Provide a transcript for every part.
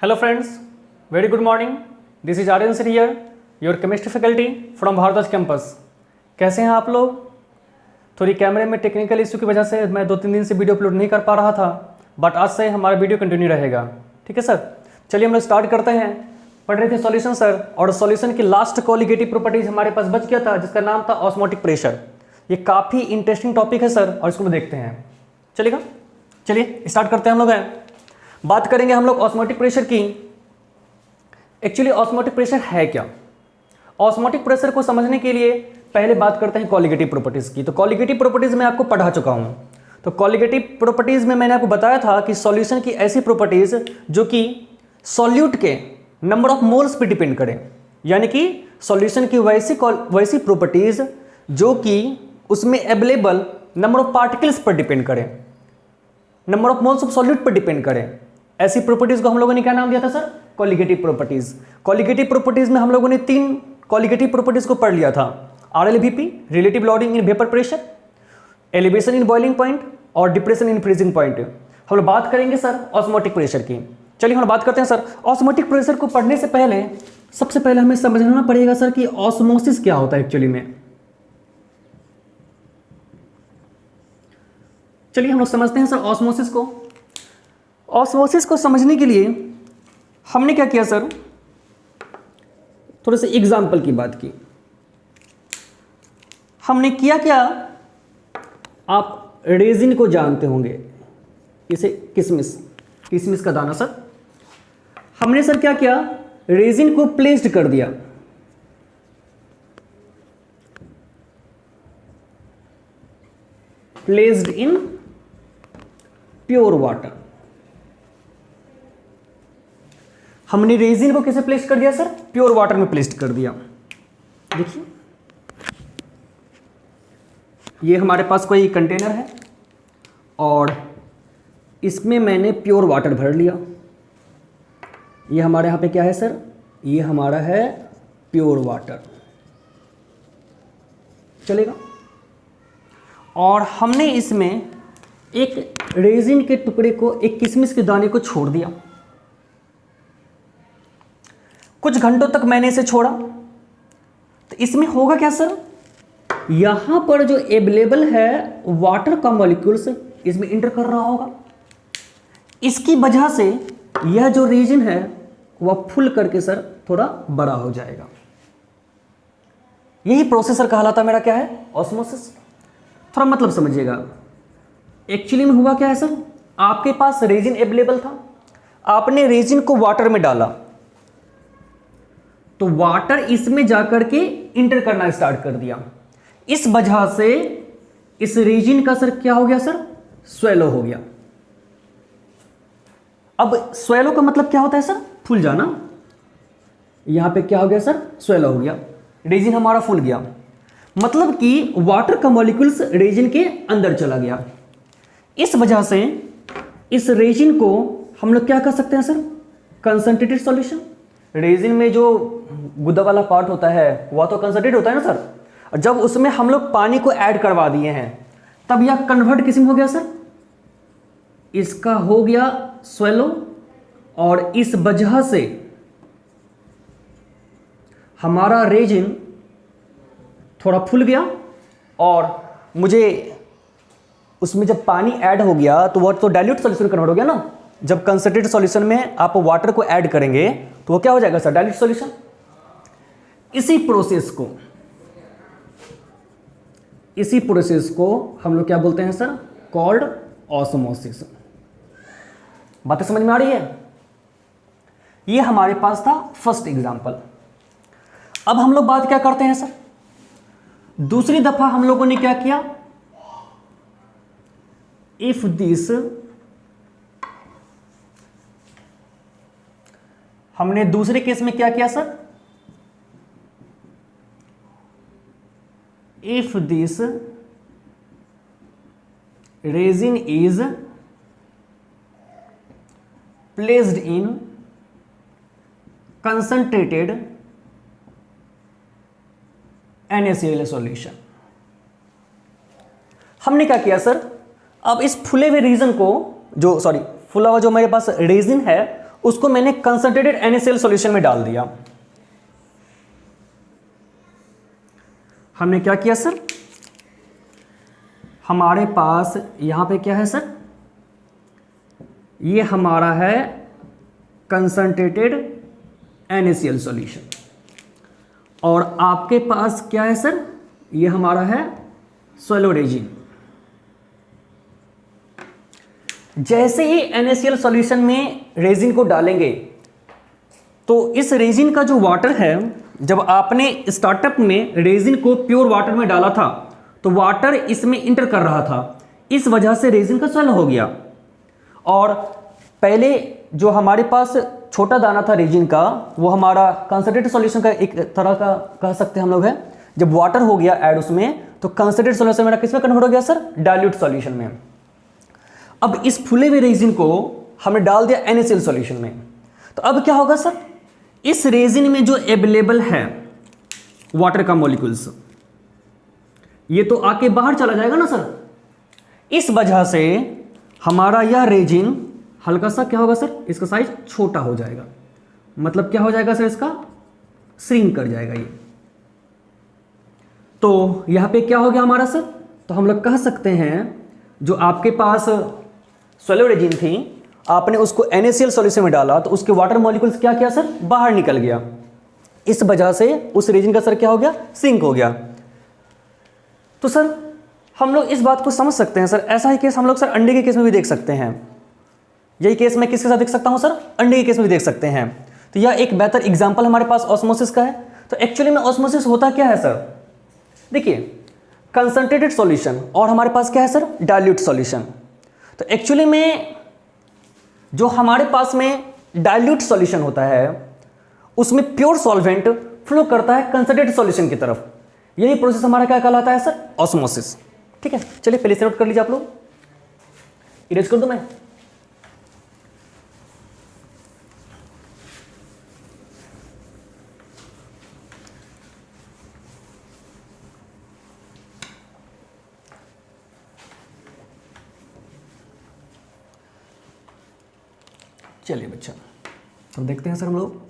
Hello friends, very good morning. This is Aryan Sir here, your chemistry faculty from Bharadwaj campus. कैसे हैं आप लोग? थोड़ी कैमरे में टेक्निकल इशू की वजह से मैं 2-3 दिन से वीडियो अपलोड नहीं कर पा रहा था, बट आज से हमारा वीडियो कंटिन्यू रहेगा. ठीक है सर, चलिए हम लोग स्टार्ट करते हैं. पढ़ रहे थे सॉल्यूशन सर, और सॉल्यूशन की लास्ट कोलिगेटिव प्रॉपर्टीज हमारे पास बच गया था, जिसका नाम था ऑस्मोटिक प्रेशर. ये काफ़ी इंटरेस्टिंग टॉपिक है सर, और इसको देखते हैं. चलेगा, चलिए स्टार्ट करते हैं. हम लोग बात करेंगे हम लोग ऑस्मोटिक प्रेशर की. एक्चुअली ऑस्मोटिक प्रेशर है क्या? ऑस्मोटिक प्रेशर को समझने के लिए पहले बात करते हैं कोलिगेटिव प्रॉपर्टीज की. तो कोलिगेटिव प्रॉपर्टीज मैं आपको पढ़ा चुका हूं. तो कोलिगेटिव प्रॉपर्टीज में मैंने आपको बताया था कि सॉल्यूशन की ऐसी प्रॉपर्टीज जो कि सॉल्यूट के नंबर ऑफ मोल्स पे डिपेंड करें, यानी कि सॉल्यूशन की वैसी प्रॉपर्टीज जो कि उसमें अवेलेबल नंबर ऑफ पार्टिकल्स पर डिपेंड करें, number of moles of solute पर डिपेंड करें. ऐसी प्रॉपर्टीज को हम लोगों ने क्या नाम दिया था sir? Colligative properties. Colligative properties में हम लोगों ने 3 कोलिगेटिव प्रॉपर्टीज को पढ़ लिया था. RLVP, relative loading in vapour pressure, elevation in boiling point और डिप्रेशन इन फ्रीजिंग पॉइंट. हम लोग बात करेंगे सर ऑस्मोटिक प्रेशर की. चलिए हम बात करते हैं सर. ऑस्मोटिक प्रेशर को पढ़ने से पहले सबसे पहले हमें समझना पड़ेगा सर कि ऑस्मोसिस क्या होता है एक्चुअली में. चलिए हम लोग समझते हैं सर ऑस्मोसिस को. ऑस्मोसिस को समझने के लिए हमने क्या किया सर, थोड़े से एग्जाम्पल की बात की. हमने किया क्या, आप रेजिन को जानते होंगे, इसे किशमिश का दाना सर. हमने सर क्या किया, रेजिन को प्लेस्ड कर दिया. Placed in pure water. हमने रेजिन को कैसे प्लेस कर दिया सर? प्योर वाटर में प्लेस कर दिया. देखिए ये हमारे पास कोई कंटेनर है और इसमें मैंने प्योर वाटर भर लिया. ये हमारे यहाँ पे क्या है सर? ये हमारा है प्योर वाटर. चलेगा. और हमने इसमें एक रेजिन के टुकड़े को, एक किशमिश के दाने को छोड़ दिया. कुछ घंटों तक मैंने इसे छोड़ा. तो इसमें होगा क्या सर, यहां पर जो अवेलेबल है वाटर का मॉलिक्यूल्स इसमें इंटर कर रहा होगा. इसकी वजह से यह जो रीजन है वह फुल करके सर थोड़ा बड़ा हो जाएगा. यही प्रोसेसर कहलाता मेरा क्या है, ऑस्मोसिस. थोड़ा मतलब समझिएगा. एक्चुअली में हुआ क्या है सर, आपके पास रेजिन अवेलेबल था, आपने रेजिन को वाटर में डाला, तो वाटर इसमें जाकर के इंटर करना स्टार्ट कर दिया. इस वजह से इस रेजिन का सर क्या हो गया सर, स्वेलो हो गया. अब स्वेलो का मतलब क्या होता है सर, फूल जाना. यहां पे क्या हो गया सर, स्वेलो हो गया. रेजिन हमारा फूल गया, मतलब कि वाटर का मॉलिक्यूल्स रेजिन के अंदर चला गया. इस वजह से इस रेजिन को हम लोग क्या कर सकते हैं सर, कंसंट्रेटेड सॉल्यूशन. रेजिन में जो गुदा वाला पार्ट होता है वह तो कंसंट्रेट होता है ना सर. और जब उसमें हम लोग पानी को ऐड करवा दिए हैं तब यह कन्वर्ट किस में हो गया सर, इसका हो गया स्वेलो. और इस वजह से हमारा रेजिन थोड़ा फूल गया. और मुझे उसमें जब पानी ऐड हो गया तो वह तो डाइल्यूट सॉल्यूशन कन्वर्ट हो गया ना. जब कंसंट्रेटेड सॉल्यूशन में आप वाटर को ऐड करेंगे तो वो क्या हो जाएगा सर, डाइल्यूट सॉल्यूशन. इसी प्रोसेस को हम लोग क्या बोलते हैं सर, कॉल्ड ऑस्मोसिस. बातें समझ में आ रही है? ये हमारे पास था फर्स्ट एग्जांपल. अब हम लोग बात क्या करते हैं सर, दूसरी दफा हम लोगों ने क्या किया, इफ दिस, हमने दूसरे केस में क्या किया sir, if this resin is placed in concentrated NaCl solution. हमने क्या किया सर, अब इस फुले हुए रीजन को, फुला हुआ जो मेरे पास रेजिन है उसको मैंने कंसंट्रेटेड NaCl सॉल्यूशन में डाल दिया। हमने क्या किया सर, हमारे पास यहां पे क्या है सर, ये हमारा है कंसंट्रेटेड NaCl सॉल्यूशन, और आपके पास क्या है सर, ये हमारा है सोलो रेजिन। जैसे ही NaCl सॉल्यूशन में रेजिन को डालेंगे तो इस रेजिन का जो वाटर है, जब आपने स्टार्टअप में रेजिन को प्योर वाटर में डाला था तो वाटर इसमें इंटर कर रहा था, इस वजह से रेजिन का स्वेल हो गया। और पहले जो हमारे पास छोटा दाना था रेजिन का, वो हमारा कंसंट्रेटेड सॉल्यूशन का एक तरह का कह सकते हैं हम लोग है। जब वाटर हो गया ऐड उसमें, तो कंसंट्रेटेड सॉल्यूशन मेरा किस में कन्वर्ट हो गया सर, डाइल्यूट सॉल्यूशन में। अब इस फूले हुए रेजिन को हमने डाल दिया NaCl सॉल्यूशन में, तो अब क्या होगा सर, इस रेजिन में जो अवेलेबल है वाटर का मॉलिक्यूल्स, ये तो आके बाहर चला जाएगा ना सर। इस वजह से हमारा यह रेजिन हल्का सा क्या होगा सर, इसका साइज छोटा हो जाएगा। मतलब क्या हो जाएगा सर, इसका श्रिंक कर जाएगा ये। तो यहां पे क्या हो गया हमारा सर, तो हम लोग कह सकते हैं जो आपके पास सोलो रेजिन थी, आपने उसको NaCl सॉल्यूशन में डाला तो उसके वाटर मॉलिक्यूल्स क्या किया सर, बाहर निकल गया। इस वजह से उस रेजिन का सर क्या हो गया, सिंक हो गया। तो सर हम लोग इस बात को समझ सकते हैं सर, ऐसा ही केस हम लोग सर अंडे के केस में भी देख सकते हैं। यही केस मैं किसके साथ देख सकता हूं सर, अंडे के केस में भी देख सकते हैं। तो यह एक बेहतर एग्जाम्पल हमारे पास ऑस्मोसिस का है। तो एक्चुअली में ऑस्मोसिस होता क्या है सर, देखिए कंसंट्रेटेड सॉल्यूशन और हमारे पास क्या है सर, डाइल्यूट सॉल्यूशन। तो एक्चुअली में जो हमारे पास में डाइल्यूट सॉल्यूशन होता है उसमें प्योर सॉल्वेंट फ्लो करता है कंसंट्रेटेड सॉल्यूशन की तरफ। यही प्रोसेस हमारा क्या कहलाता है सर, ऑस्मोसिस। ठीक है, चलिए पहले से नोट कर लीजिए आप लोग, इरेज कर दूं मैं। चलिए बच्चा, तो देखते हैं सर हम लोग।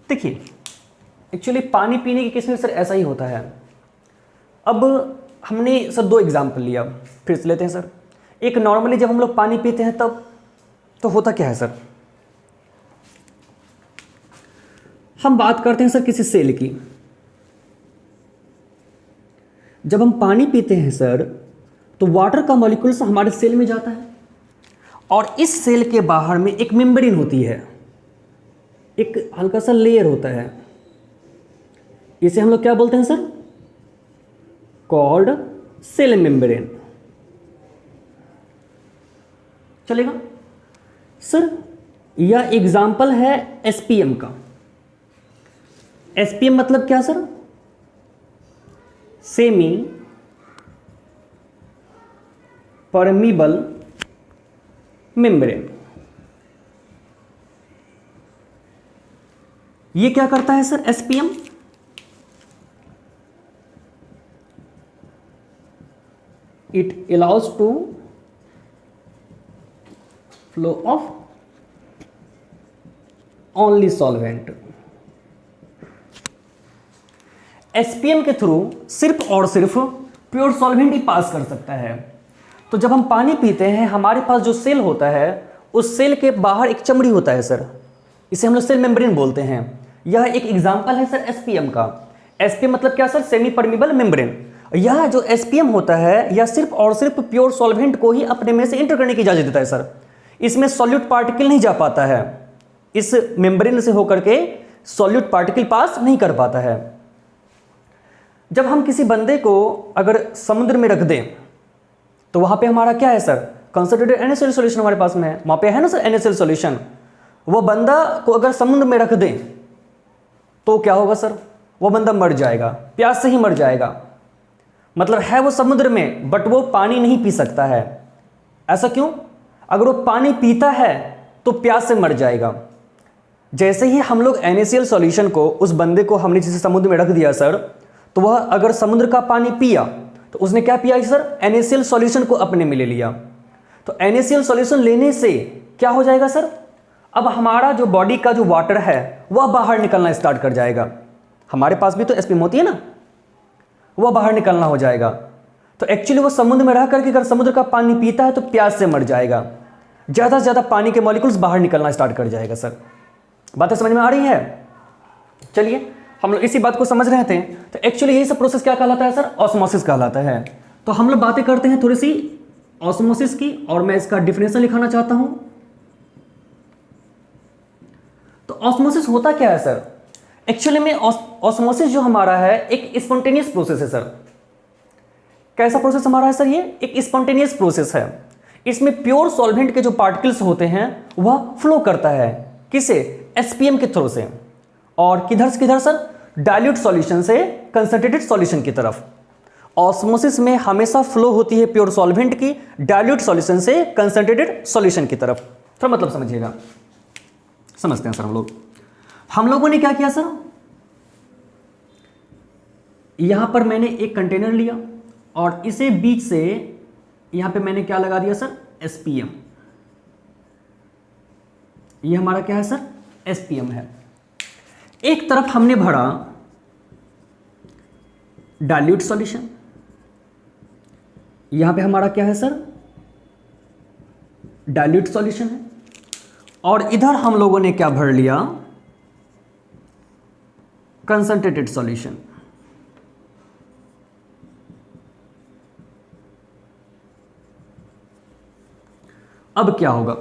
देखिए एक्चुअली पानी पीने के केस में सर ऐसा ही होता है। अब हमने सर दो एग्जाम्पल लिया, फिर से लेते हैं सर। एक नॉर्मली जब हम लोग पानी पीते हैं तब तो होता क्या है सर, हम बात करते हैं सर किसी सेल की। जब हम पानी पीते हैं सर तो वाटर का मॉलिक्यूल्स हमारे सेल में जाता है, और इस सेल के बाहर में एक मेम्ब्रेन होती है, एक हल्का सा लेयर होता है, इसे हम लोग क्या बोलते हैं सर, कॉल्ड सेल मेम्ब्रेन। चलेगा सर, यह एग्जाम्पल है SPM का। SPM मतलब क्या सर, सेमी परमीबल मेम्ब्रेन। ये क्या करता है sir SPM, it allows to flow of only solvent. SPM के थ्रू सिर्फ और सिर्फ प्योर सॉल्वेंट ही पास कर सकता है। तो जब हम पानी पीते हैं, हमारे पास जो सेल होता है उस सेल के बाहर एक चमड़ी होता है सर, इसे हम लोग सेल मेम्ब्रेन बोलते हैं। यह एक एग्जांपल है सर SPM का। SPM मतलब क्या सर, सेमी परमीबल मेम्ब्रेन। यह जो SPM होता है यह सिर्फ और सिर्फ प्योर सॉल्वेंट को ही अपने में से इंटर करने की इजाजत देता है सर। इसमें सॉल्यूट पार्टिकल नहीं जा पाता है, इस मेम्ब्रेन से होकर के सॉल्यूट पार्टिकल पास नहीं कर पाता है। जब हम किसी बंदे को अगर समुद्र में रख दें तो वहां पे हमारा क्या है सर, कंसंट्रेटेड NaCl सॉल्यूशन हमारे पास में है, वहां पे है ना सर NaCl सॉल्यूशन। वो बंदा को अगर समुद्र में रख दें तो क्या होगा सर, वो बंदा मर जाएगा, प्यास से ही मर जाएगा। मतलब है वो समुद्र में बट वो पानी नहीं पी सकता है। ऐसा क्यों, अगर वो पानी पीता है तो प्यास से मर जाएगा। जैसे ही हम लोग NaCl सॉल्यूशन को उस बंदे को हमने जिसे समुद्र में रख दिया सर, तो वह अगर समुद्र का पानी पिया तो उसने क्या पिया सर, NaCl सॉल्यूशन को अपने में ले लिया। तो NaCl सॉल्यूशन लेने से क्या हो जाएगा सर, अब हमारा जो बॉडी का जो वाटर है वह बाहर निकलना स्टार्ट कर जाएगा। हमारे पास भी तो एसपीएम होती है ना, वह बाहर निकलना हो जाएगा। तो एक्चुअली वो समुद्र में रह करके अगर समुद्र का पानी पीता है तो प्यास से मर जाएगा, ज़्यादा से ज़्यादा पानी के मॉलिक्यूल्स बाहर निकलना स्टार्ट कर जाएगा। सर बातें समझ में आ रही है? चलिए हम लोग इसी बात को समझ रहे थे। तो एक्चुअली यही सब प्रोसेस क्या कहलाता है सर, ऑस्मोसिस कहलाता है। तो हम लोग बातें करते हैं थोड़ी सी ऑस्मोसिस की, और मैं इसका डिफिनेशन लिखाना चाहता हूं। तो ऑस्मोसिस होता क्या है सर? एक्चुअली में ऑस्मोसिस जो हमारा है एक स्पॉन्टेनियस प्रोसेस है सर। कैसा प्रोसेस हमारा है सर? ये एक स्पॉन्टेनियस प्रोसेस है। इसमें प्योर सॉल्वेंट के जो पार्टिकल्स होते हैं वह फ्लो करता है, किसे? एसपीएम के थ्रू से। और किधर से किधर सर? डाइल्यूट सॉल्यूशन से कंसंट्रेटेड सॉल्यूशन की तरफ। ऑस्मोसिस में हमेशा फ्लो होती है प्योर सॉल्वेंट की डाइल्यूट सॉल्यूशन से कंसंट्रेटेड सॉल्यूशन की तरफ। थोड़ा मतलब समझिएगा, समझते हैं सर। हम लोगों ने क्या किया सर, यहां पर मैंने एक कंटेनर लिया और इसे बीच से यहां पे मैंने क्या लगा दिया सर, एसपीएम। ये हमारा क्या है सर, एसपीएम है। एक तरफ हमने भरा डाइल्यूट सॉल्यूशन, यहां पे हमारा क्या है सर, डाइल्यूट सॉल्यूशन है। और इधर हम लोगों ने क्या भर लिया, कंसंट्रेटेड सॉल्यूशन। अब क्या होगा,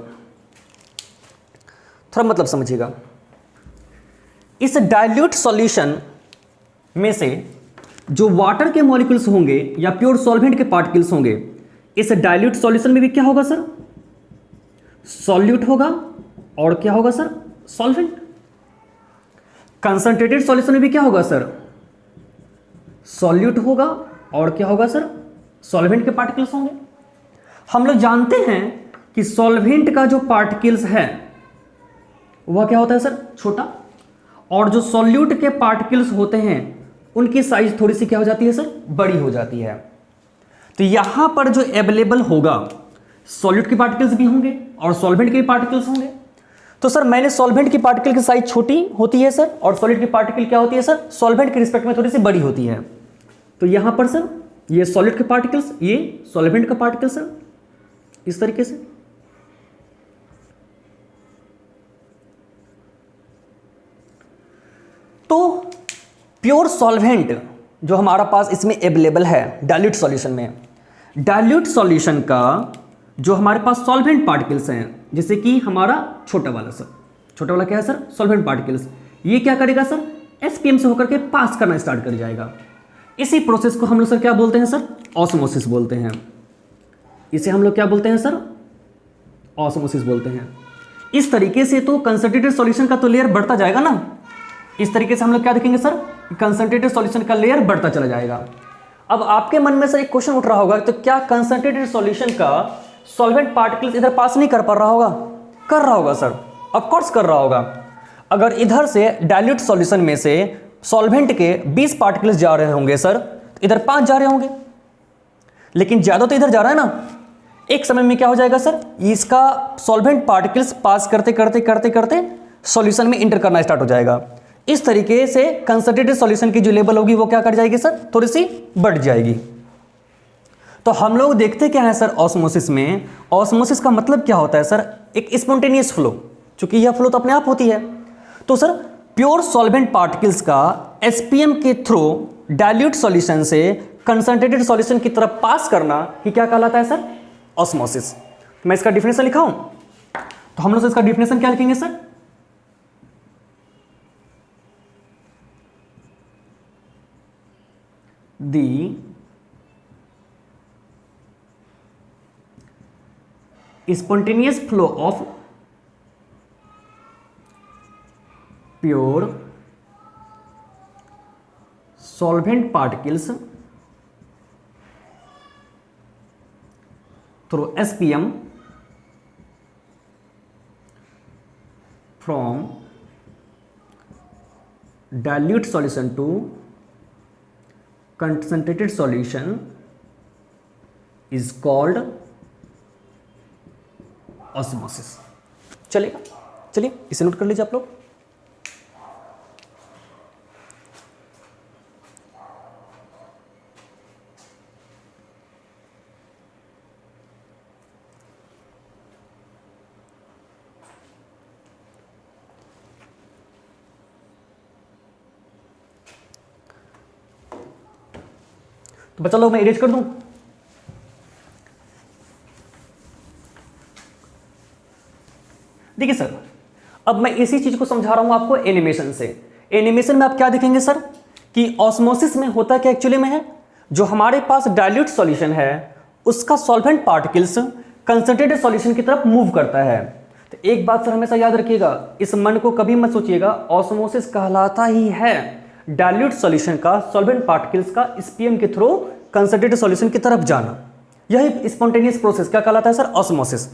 थोड़ा मतलब समझिएगा। इस डाइल्यूट सॉल्यूशन में से जो वाटर के मॉलिक्यूल्स होंगे या प्योर सॉल्वेंट के पार्टिकल्स होंगे, इस डाइल्यूट सॉल्यूशन में भी क्या होगा सर, सॉल्यूट होगा। और क्या होगा सर, सॉल्वेंट। कंसंट्रेटेड सॉल्यूशन में भी क्या होगा सर, सॉल्यूट होगा। और क्या होगा सर, सॉल्वेंट के पार्टिकल्स होंगे। हम लोग जानते हैं कि सॉल्वेंट का जो पार्टिकल्स है वह क्या होता है सर, छोटा। और जो सॉल्यूट के पार्टिकल्स होते हैं उनकी साइज थोड़ी सी क्या हो जाती है सर, बड़ी हो जाती है। तो यहां पर जो अवेलेबल होगा, सॉल्यूट के पार्टिकल्स भी होंगे और सॉल्वेंट के भी पार्टिकल्स होंगे। तो सर मैंने सॉल्वेंट की पार्टिकल की साइज छोटी होती है सर, और सॉलिड की पार्टिकल क्या होती है सर, सॉल्वेंट के रिस्पेक्ट में थोड़ी सी बड़ी होती है। तो यहां पर सर ये सॉलिड के पार्टिकल्स, ये सॉल्वेंट का पार्टिकल सर, इस तरीके से। तो प्योर सॉल्वेंट जो हमारा पास इसमें अवेलेबल है डाइल्यूट सॉल्यूशन में, डाइल्यूट सॉल्यूशन का जो हमारे पास सॉल्वेंट पार्टिकल्स हैं, जैसे कि हमारा छोटा वाला सर, छोटा वाला क्या है सर, सॉल्वेंट पार्टिकल्स, ये क्या करेगा सर, एसपीएम से होकर के पास करना स्टार्ट कर जाएगा। इसी प्रोसेस को हम लोग सर क्या बोलते हैं सर, ऑस्मोसिस बोलते हैं। इसे हम लोग क्या बोलते हैं सर, ऑस्मोसिस बोलते हैं। इस तरीके से तो कंसंट्रेटेड सॉल्यूशन का तो लेयर बढ़ता जाएगा ना। इस तरीके से हम लोग क्या देखेंगे सर, कंसंट्रेटेड सॉल्यूशन का लेयर बढ़ता चला जाएगा। अब आपके मन में सर एक क्वेश्चन उठ रहा होगा, तो क्या कंसंट्रेटेड सॉल्यूशन का सॉल्वेंट पार्टिकल्स इधर पास नहीं कर पा रहा होगा? कर रहा होगा सर, ऑफ कोर्स कर रहा होगा। अगर इधर से डाइल्यूट सॉल्यूशन में से सॉल्वेंट के 20 पार्टिकल्स जा रहे होंगे सर, तो इधर 5 जा रहे होंगे, लेकिन ज़्यादा तो इधर जा रहा है ना। एक समय में क्या हो जाएगा सर, इसका सॉल्वेंट पार्टिकल्स पास करते करते करते करते सॉल्यूशन में इंटर करना स्टार्ट हो जाएगा। इस तरीके से कंसंट्रेटेड सॉल्यूशन की जो लेवल होगी वो क्या कर जाएगी सर, थोड़ी सी बढ़ जाएगी। तो हम लोग देखते क्या है सर ऑस्मोसिस में, ऑस्मोसिस का मतलब क्या होता है सर, एक स्पॉन्टेनियस फ्लो। चूंकि यह फ्लो तो अपने आप होती है, तो सर प्योर सॉल्वेंट पार्टिकल्स का एसपीएम के थ्रू डाइल्यूट सॉल्यूशन से कंसंट्रेटेड सॉल्यूशन की तरफ पास करना ही क्या कहलाता है सर, ऑस्मोसिस। मैं इसका डिफिनेशन लिखाऊं, तो हम लोग इसका डिफिनेशन क्या लिखेंगे sir, the spontaneous flow of pure solvent particles through SPM from dilute solution to concentrated solution is called osmosis। चलिएगा, चलिए इसे नोट कर लीजिए आप लोग। तो बच्चा लोग मैं इरेज कर दूं। देखिए सर, अब मैं इसी चीज को समझा रहा हूं आपको एनिमेशन से। एनिमेशन में आप क्या देखेंगे सर कि ऑस्मोसिस में होता क्या एक्चुअली में है, जो हमारे पास डाइल्यूट सॉल्यूशन है उसका सॉल्वेंट पार्टिकल्स कंसंट्रेटेड सॉल्यूशन की तरफ मूव करता है। तो एक बात सर हमेशा याद रखिएगा, इस मन को कभी मत सोचिएगा, ऑस्मोसिस कहलाता ही है डाइल्यूट सॉल्यूशन का सॉल्वेंट पार्टिकल्स का एसपीएम के थ्रू कंसंट्रेटेड सॉल्यूशन की तरफ जाना। यही स्पॉन्टेनियस प्रोसेस क्या कहलाता है सर, ऑस्मोसिस।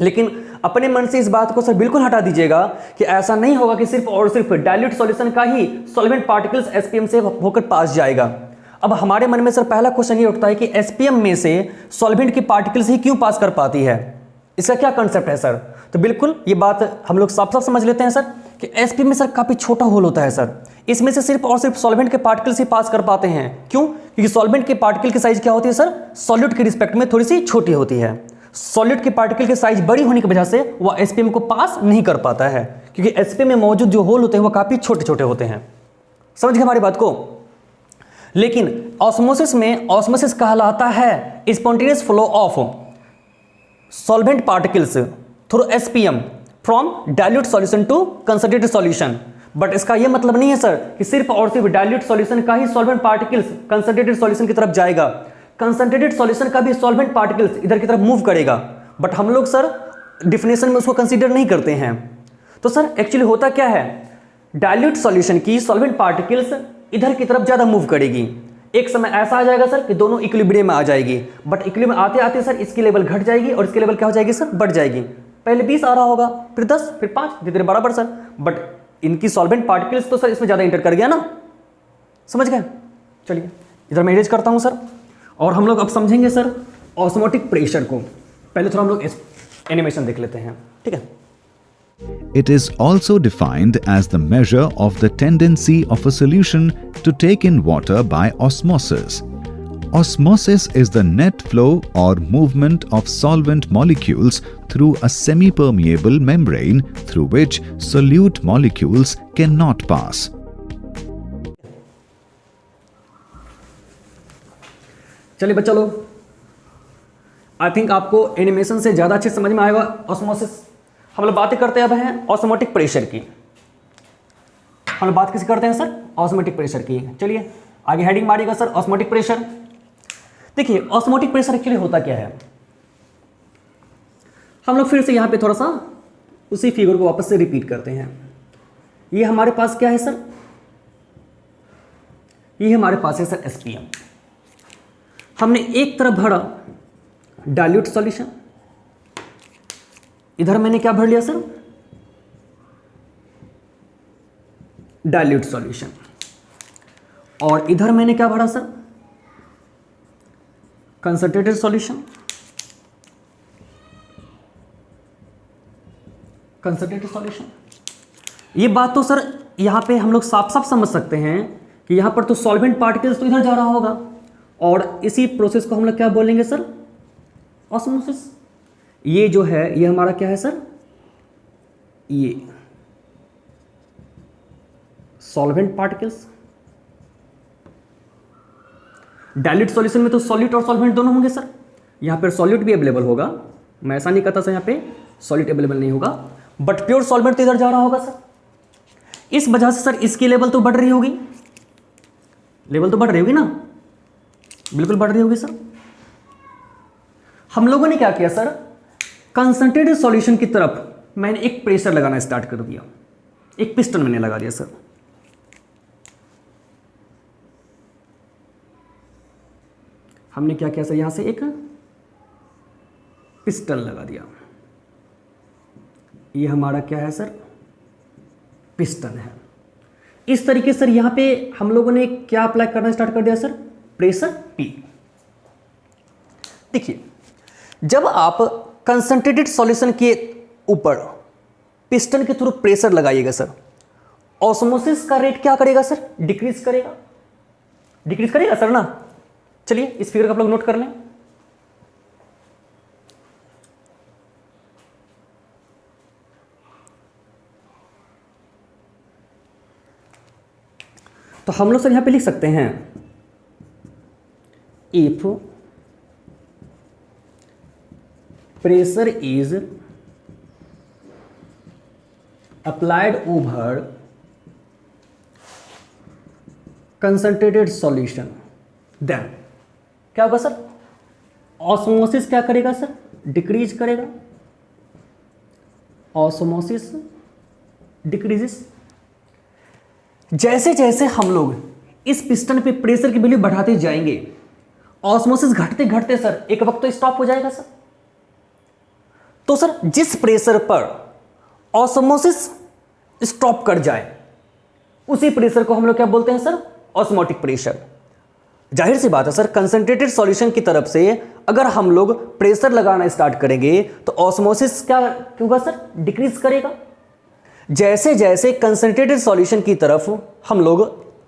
लेकिन अपने मन से इस बात को सर बिल्कुल हटा दीजिएगा कि ऐसा नहीं होगा कि सिर्फ और सिर्फ डाइल्यूट सॉल्यूशन का ही सॉल्वेंट पार्टिकल्स एसपीएम से होकर पास जाएगा। अब हमारे मन में सर पहला क्वेश्चन ये उठता है कि एसपीएम में से सॉल्वेंट की पार्टिकल्स ही क्यों पास कर पाती है, इसका क्या कंसेप्ट है सर। तो बिल्कुल ये बात हम लोग साफ साफ समझ लेते हैं सर कि एसपीएम में सर काफी छोटा होल होता है सर, इसमें से सिर्फ और सिर्फ सॉल्वेंट के पार्टिकल्स ही पास कर पाते हैं। क्यों? क्योंकि सॉल्वेंट के पार्टिकल की साइज क्या होती है सर, सॉल्यूट के रिस्पेक्ट में थोड़ी सी छोटी होती है। सॉल्यूट के पार्टिकल की साइज बड़ी होने की वजह से वह एसपीएम को पास नहीं कर पाता है, क्योंकि एसपीएम में मौजूद जो होल होते हैं वो काफी छोटे छोटे होते हैं। समझ गए हमारी बात को। लेकिन ऑस्मोसिस में ऑस्मोसिस कहलाता है spontaneous flow of solvent particles through SPM from dilute solution to concentrated solution. But इसका यह मतलब नहीं है सर कि सिर्फ और सिर्फ डाइल्यूट सॉल्यूशन का ही सॉल्वेंट पार्टिकल्स कंसंट्रेटेड सॉल्यूशन की तरफ जाएगा, कंसंट्रेटेड सॉल्यूशन का भी सॉल्वेंट पार्टिकल्स इधर की तरफ मूव करेगा। बट हम लोग सर डिफिनेशन में उसको कंसीडर नहीं करते हैं। तो सर एक्चुअली होता क्या है, डाइल्यूट सॉल्यूशन की सॉल्वेंट पार्टिकल्स इधर की तरफ ज्यादा मूव करेगी। एक समय ऐसा आ जाएगा सर कि दोनों इक्विलिब्रियम में आ जाएगी, बट इक्विलिब्रियम आते आते सर इसकी लेवल घट जाएगी और इसकी लेवल क्या हो जाएगी सर, बढ़ जाएगी। पहले 20 आ रहा होगा, फिर 10, फिर 5, धीरे धीरे बराबर सर। बट इनकी सॉल्वेंट पार्टिकल्स तो सर इसमें ज्यादा इंटर कर गया ना, समझ गए। चलिए इधर मैं इरेज करता हूं सर, और हम लोग अब समझेंगे सर ऑस्मोटिक प्रेशर को। पहले थोड़ा हम लोग एनिमेशन देख लेते हैं, ठीक है। It is also defined as the measure of the tendency of a solution to take in water by osmosis. Osmosis is the net flow or movement of solvent molecules through a semi-permeable membrane through which solute molecules cannot pass. चलिए बच्चा लोग, I think आपको animation से ज़्यादा अच्छे समझ में आएगा ऑस्मोसिस। हम लोग बातें करते अब हैं ऑस्मोटिक प्रेशर की। हम लोग बात किसी करते हैं सर, ऑस्मोटिक प्रेशर की। चलिए आगे हेडिंग मारिएगा सर, ऑस्मोटिक प्रेशर। देखिए ऑस्मोटिक प्रेशर एक्चुअली होता क्या है, हम लोग फिर से यहां पे थोड़ा सा उसी फिगर को वापस से रिपीट करते हैं। ये हमारे पास क्या है सर, ये हमारे पास है सर एसपीएम। हमने एक तरफ भरा डाइल्यूट सॉल्यूशन, इधर मैंने क्या भर लिया सर, डाइल्यूट सॉल्यूशन, और इधर मैंने क्या भरा sir, concentrated solution. Concentrated solution, ये बात तो सर यहां पे हम लोग साफ साफ समझ सकते हैं कि यहां पर तो सॉल्वेंट पार्टिकल्स तो इधर जा रहा होगा, और इसी प्रोसेस को हम लोग क्या बोलेंगे सर, ऑस्मोसिस। ये जो है ये हमारा क्या है सर, ये सॉल्वेंट पार्टिकल्स। डाइल्यूट सॉल्यूशन में तो सॉल्यूट और सॉल्वेंट दोनों होंगे सर, यहां पर सॉल्यूट भी अवेलेबल होगा, मैं ऐसा नहीं कहता सर यहां पे सॉल्यूट अवेलेबल नहीं होगा, बट प्योर सॉल्वेंट तो इधर जा रहा होगा सर। इस वजह से सर इसकी लेवल तो बढ़ रही होगी, लेवल तो बढ़ रही होगी ना, बिल्कुल बढ़ रही होगी सर। हम लोगों ने क्या किया सर, कंसंट्रेटेड सॉल्यूशन की तरफ मैंने एक प्रेशर लगाना स्टार्ट कर दिया, एक पिस्टन मैंने लगा दिया सर। हमने क्या किया सर, यहां से एक पिस्टन लगा दिया, ये हमारा क्या है सर, पिस्टन है। इस तरीके सर यहां पे हम लोगों ने क्या अप्लाई करना स्टार्ट कर दिया सर, प्रेशर P। देखिए, जब आप कंसंट्रेटेड सॉल्यूशन के ऊपर पिस्टन के थ्रू प्रेशर लगाइएगा सर, ऑस्मोसिस का रेट क्या करेगा सर? डिक्रीज करेगा। डिक्रीज करेगा सर ना। चलिए इस फिगर को आप लोग नोट कर लें। तो हम लोग सर यहां पे लिख सकते हैं, if pressure is applied over concentrated solution, then क्या होगा सर? ऑस्मोसिस क्या करेगा सर? डिक्रीज करेगा। Osmosis decreases. जैसे जैसे हम लोग इस पिस्टन पे प्रेशर की वैल्यू बढ़ाते जाएंगे, ऑस्मोसिस घटते घटते सर एक वक्त तो स्टॉप हो जाएगा सर। तो सर जिस प्रेशर पर ऑस्मोसिस स्टॉप कर जाए उसी प्रेशर को हम लोग क्या बोलते हैं सर? Osmotic pressure. जाहिर सी बात है सर, कंसंट्रेटेड सॉल्यूशन की तरफ से अगर हम लोग प्रेशर लगाना स्टार्ट करेंगे तो ऑस्मोसिस क्या होगा सर? डिक्रीज करेगा। जैसे जैसे कंसंट्रेटेड सॉल्यूशन की तरफ हम लोग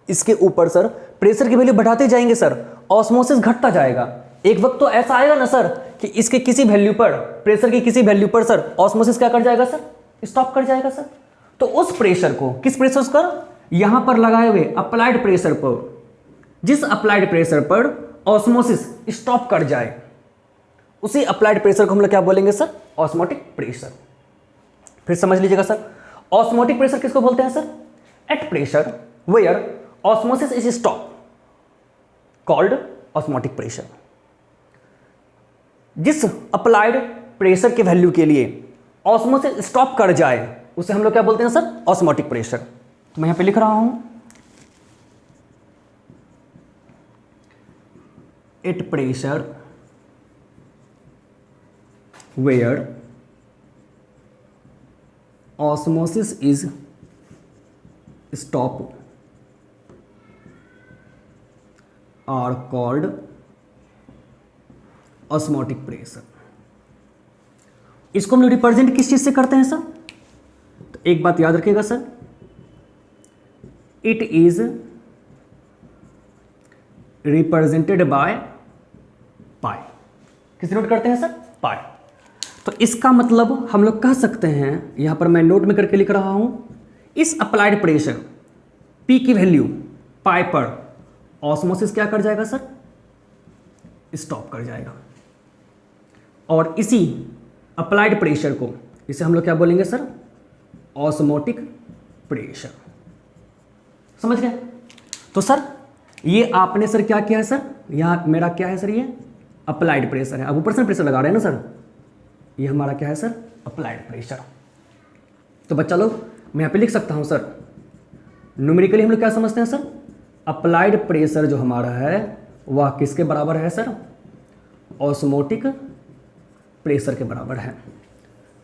इसके ऊपर सर प्रेशर की वैल्यू बढ़ाते जाएंगे सर, ऑस्मोसिस घटता जाएगा। एक वक्त तो ऐसा आएगा ना सर कि इसके किसी वैल्यू पर, प्रेशर की किसी वैल्यू पर सर ऑस्मोसिस क्या कर जाएगा सर? स्टॉप कर जाएगा सर। तो उस प्रेशर को, किस प्रेशर पर? यहां पर लगाए हुए अप्लाइड प्रेशर पर, जिस अप्लाइड प्रेशर पर ऑस्मोसिस स्टॉप कर जाए उसी अप्लाइड प्रेशर को हम लोग क्या बोलेंगे सर? Osmotic pressure. फिर समझ लीजिएगा सर, ऑस्मोटिक प्रेशर किसको बोलते हैं sir? At pressure where osmosis is stop called osmotic pressure. जिस अप्लाइड प्रेशर के वैल्यू के लिए ऑस्मोसिस स्टॉप कर जाए उसे हम लोग क्या बोलते हैं सर? Osmotic pressure. तो मैं यहां पे लिख रहा हूं, at pressure where osmosis is stop are called osmotic pressure। इसको हम लोग रिप्रेजेंट किस चीज से करते हैं सर? तो एक बात याद रखिएगा sir, it is represented by pi. किस नोट करते हैं सर? पाई। तो इसका मतलब हम लोग कह सकते हैं, यहां पर मैं नोट में करके लिख रहा हूं, इस अप्लाइड प्रेशर P की वैल्यू पाई पर ऑस्मोसिस क्या कर जाएगा सर? स्टॉप कर जाएगा। और इसी अप्लाइड प्रेशर को, इसे हम लोग क्या बोलेंगे सर? Osmotic pressure. समझ गए? तो सर ये आपने सर क्या किया है सर? यहां मेरा क्या है सर? ये अप्लाइड प्रेशर है। अब ऊपर से प्रेशर लगा रहे हैं ना सर, ये हमारा क्या है सर? Applied pressure. तो बच्चा लोग मैं यहां पे लिख सकता हूं सर, न्यूमेरिकली हम लोग क्या समझते हैं सर? अप्लाइड प्रेशर जो हमारा है वह किसके बराबर है सर? ऑस्मोटिक प्रेशर के बराबर है।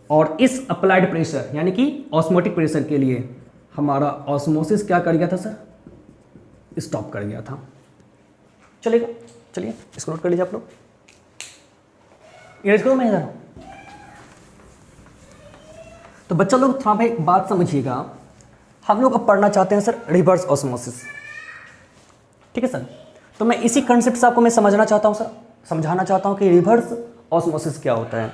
और इस अप्लाइड प्रेशर यानी कि ऑस्मोटिक प्रेशर के लिए हमारा ऑस्मोसिस क्या कर गया था सर? स्टॉप कर गया था। चलेगा? चलिए इसको नोट कर लीजिए आप लोग। इरेज करो मैं इधर। तो बच्चा लोग थोड़ा भाई एक बात समझिएगा, हम लोग अब पढ़ना चाहते हैं सर रिवर्स ऑस्मोसिस। ठीक है सर? तो मैं इसी कंसेप्ट से आपको मैं समझना चाहता हूं सर, समझाना चाहता हूं कि रिवर्स ऑस्मोसिस क्या होता है।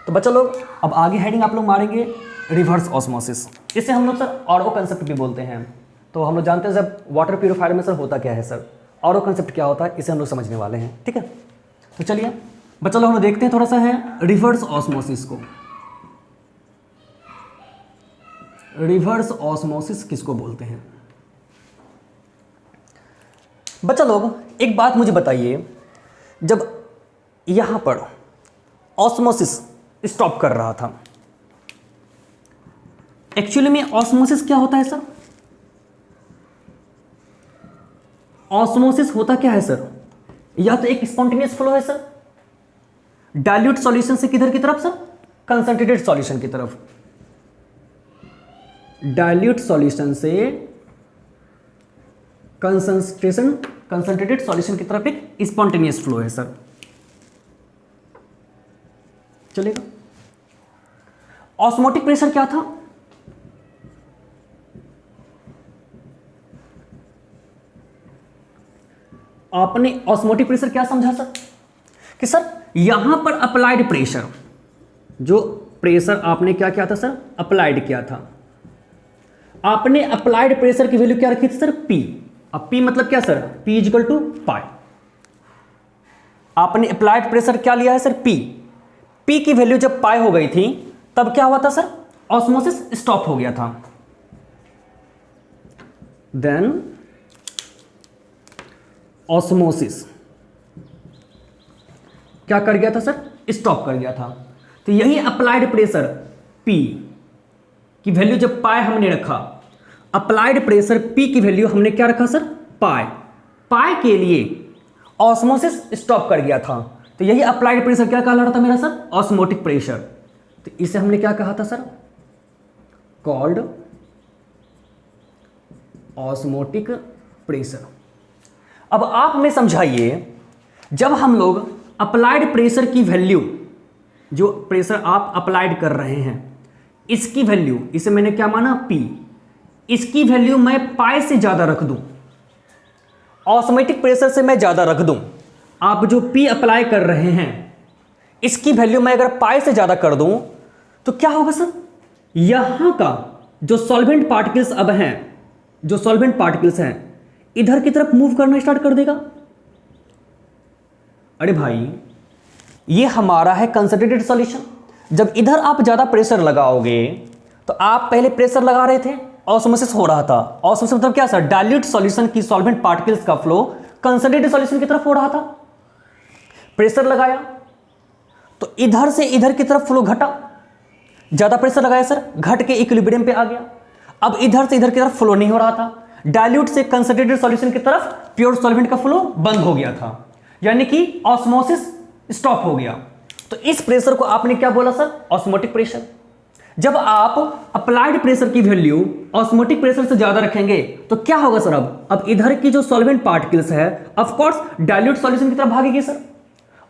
तो बच्चा लोग अब आगे हेडिंग आप लोग मारेंगे रिवर्स ऑस्मोसिस। इसे हम लोग सर आरओ कंसेप्ट भी बोलते हैं। तो हम लोग जानते हैं जब वाटर प्यूरिफायर में सर होता क्या है सर, आरओ कंसेप्ट क्या होता है, इसे हम लोग समझने वाले हैं। ठीक है? तो चलिए बच्चा लोग हम लोग देखते हैं थोड़ा सा है रिवर्स ऑस्मोसिस को। रिवर्स ऑस्मोसिस किसको बोलते हैं? बच्चा लोग एक बात मुझे बताइए, जब यहां पर ऑस्मोसिस स्टॉप कर रहा था, एक्चुअली में ऑस्मोसिस क्या होता है सर? ऑस्मोसिस होता क्या है सर? या तो एक स्पॉन्टेनियस फ्लो है सर, डाइल्यूट सॉल्यूशन से किधर की तरफ सर? कंसंट्रेटेड सॉल्यूशन की तरफ। डाइल्यूट सॉल्यूशन से कंसंट्रेशन कंसंट्रेटेड सॉल्यूशन की तरफ एक स्पॉन्टेनियस फ्लो है सर। चलेगा। ऑस्मोटिक प्रेशर क्या था? आपने ऑस्मोटिक प्रेशर क्या समझा सर? कि सर यहां पर अप्लाइड प्रेशर, जो प्रेशर आपने क्या किया था सर? अप्लाइड किया था। आपने अप्लाइड प्रेशर की वैल्यू क्या रखी थी सर? P। अब P मतलब क्या सर? P इक्वल टू पाई। आपने अप्लाइड प्रेशर क्या लिया है सर? P। P की वैल्यू जब पाई हो गई थी तब क्या हुआ था सर? ऑस्मोसिस स्टॉप हो गया था। देन ऑस्मोसिस क्या कर गया था सर? स्टॉप कर गया था। तो यही अप्लाइड प्रेशर P की वैल्यू जब पाई हमने रखा, अप्लाइड प्रेशर P की वैल्यू हमने क्या रखा सर? पाई। पाई के लिए ऑस्मोसिस स्टॉप कर गया था। तो यही अप्लाइड प्रेशर क्या कहला रहा था मेरा सर? Osmotic pressure. तो इसे हमने क्या कहा था सर? Called osmotic pressure. अब आप में समझाइए, जब हम लोग अप्लाइड प्रेशर की वैल्यू, जो प्रेशर आप अप्लाइड कर रहे हैं, इसकी वैल्यू, इसे मैंने क्या माना? P। इसकी वैल्यू मैं पाई से ज्यादा रख दूं, ऑस्मोटिक प्रेशर से मैं ज्यादा रख दूं, आप जो P अप्लाई कर रहे हैं इसकी वैल्यू मैं अगर पाई से ज्यादा कर दूं तो क्या होगा सर? यहां का जो सॉल्वेंट पार्टिकल्स अब हैं, जो सॉल्वेंट पार्टिकल्स हैं, इधर की तरफ मूव करना स्टार्ट कर देगा। अरे भाई, ये हमारा है कंसंट्रेटेड सॉल्यूशन। जब इधर आप ज्यादा प्रेशर लगाओगे, तो आप पहले प्रेशर लगा रहे थे, ऑस्मोसिस हो रहा था। ऑस्मोसिस मतलब क्या सर? डाइल्यूट सॉल्यूशन की सॉल्वेंट पार्टिकल्स का फ्लो कंसंट्रेटेड सॉल्यूशन की तरफ हो रहा था। प्रेशर लगाया तो इधर से इधर की तरफ फ्लो घटा, ज्यादा प्रेशर लगाया सर, घट के इक्विलिब्रियम पे आ गया। अब इधर से इधर की तरफ फ्लो नहीं हो रहा था, डाइल्यूट से कंसंट्रेटेड सॉल्यूशन की तरफ प्योर सॉल्वेंट का फ्लो बंद हो गया था, यानी कि ऑस्मोसिस स्टॉप हो गया। तो इस प्रेशर को आपने क्या बोला सर? Osmotic pressure. जब आप अप्लाइड प्रेशर की वैल्यू ऑस्मोटिक प्रेशर से ज्यादा रखेंगे तो क्या होगा सर? अब इधर की जो सॉल्वेंट पार्टिकल्स है ऑफ कोर्स डाइल्यूट सॉल्यूशन की तरफ भागेगी सर।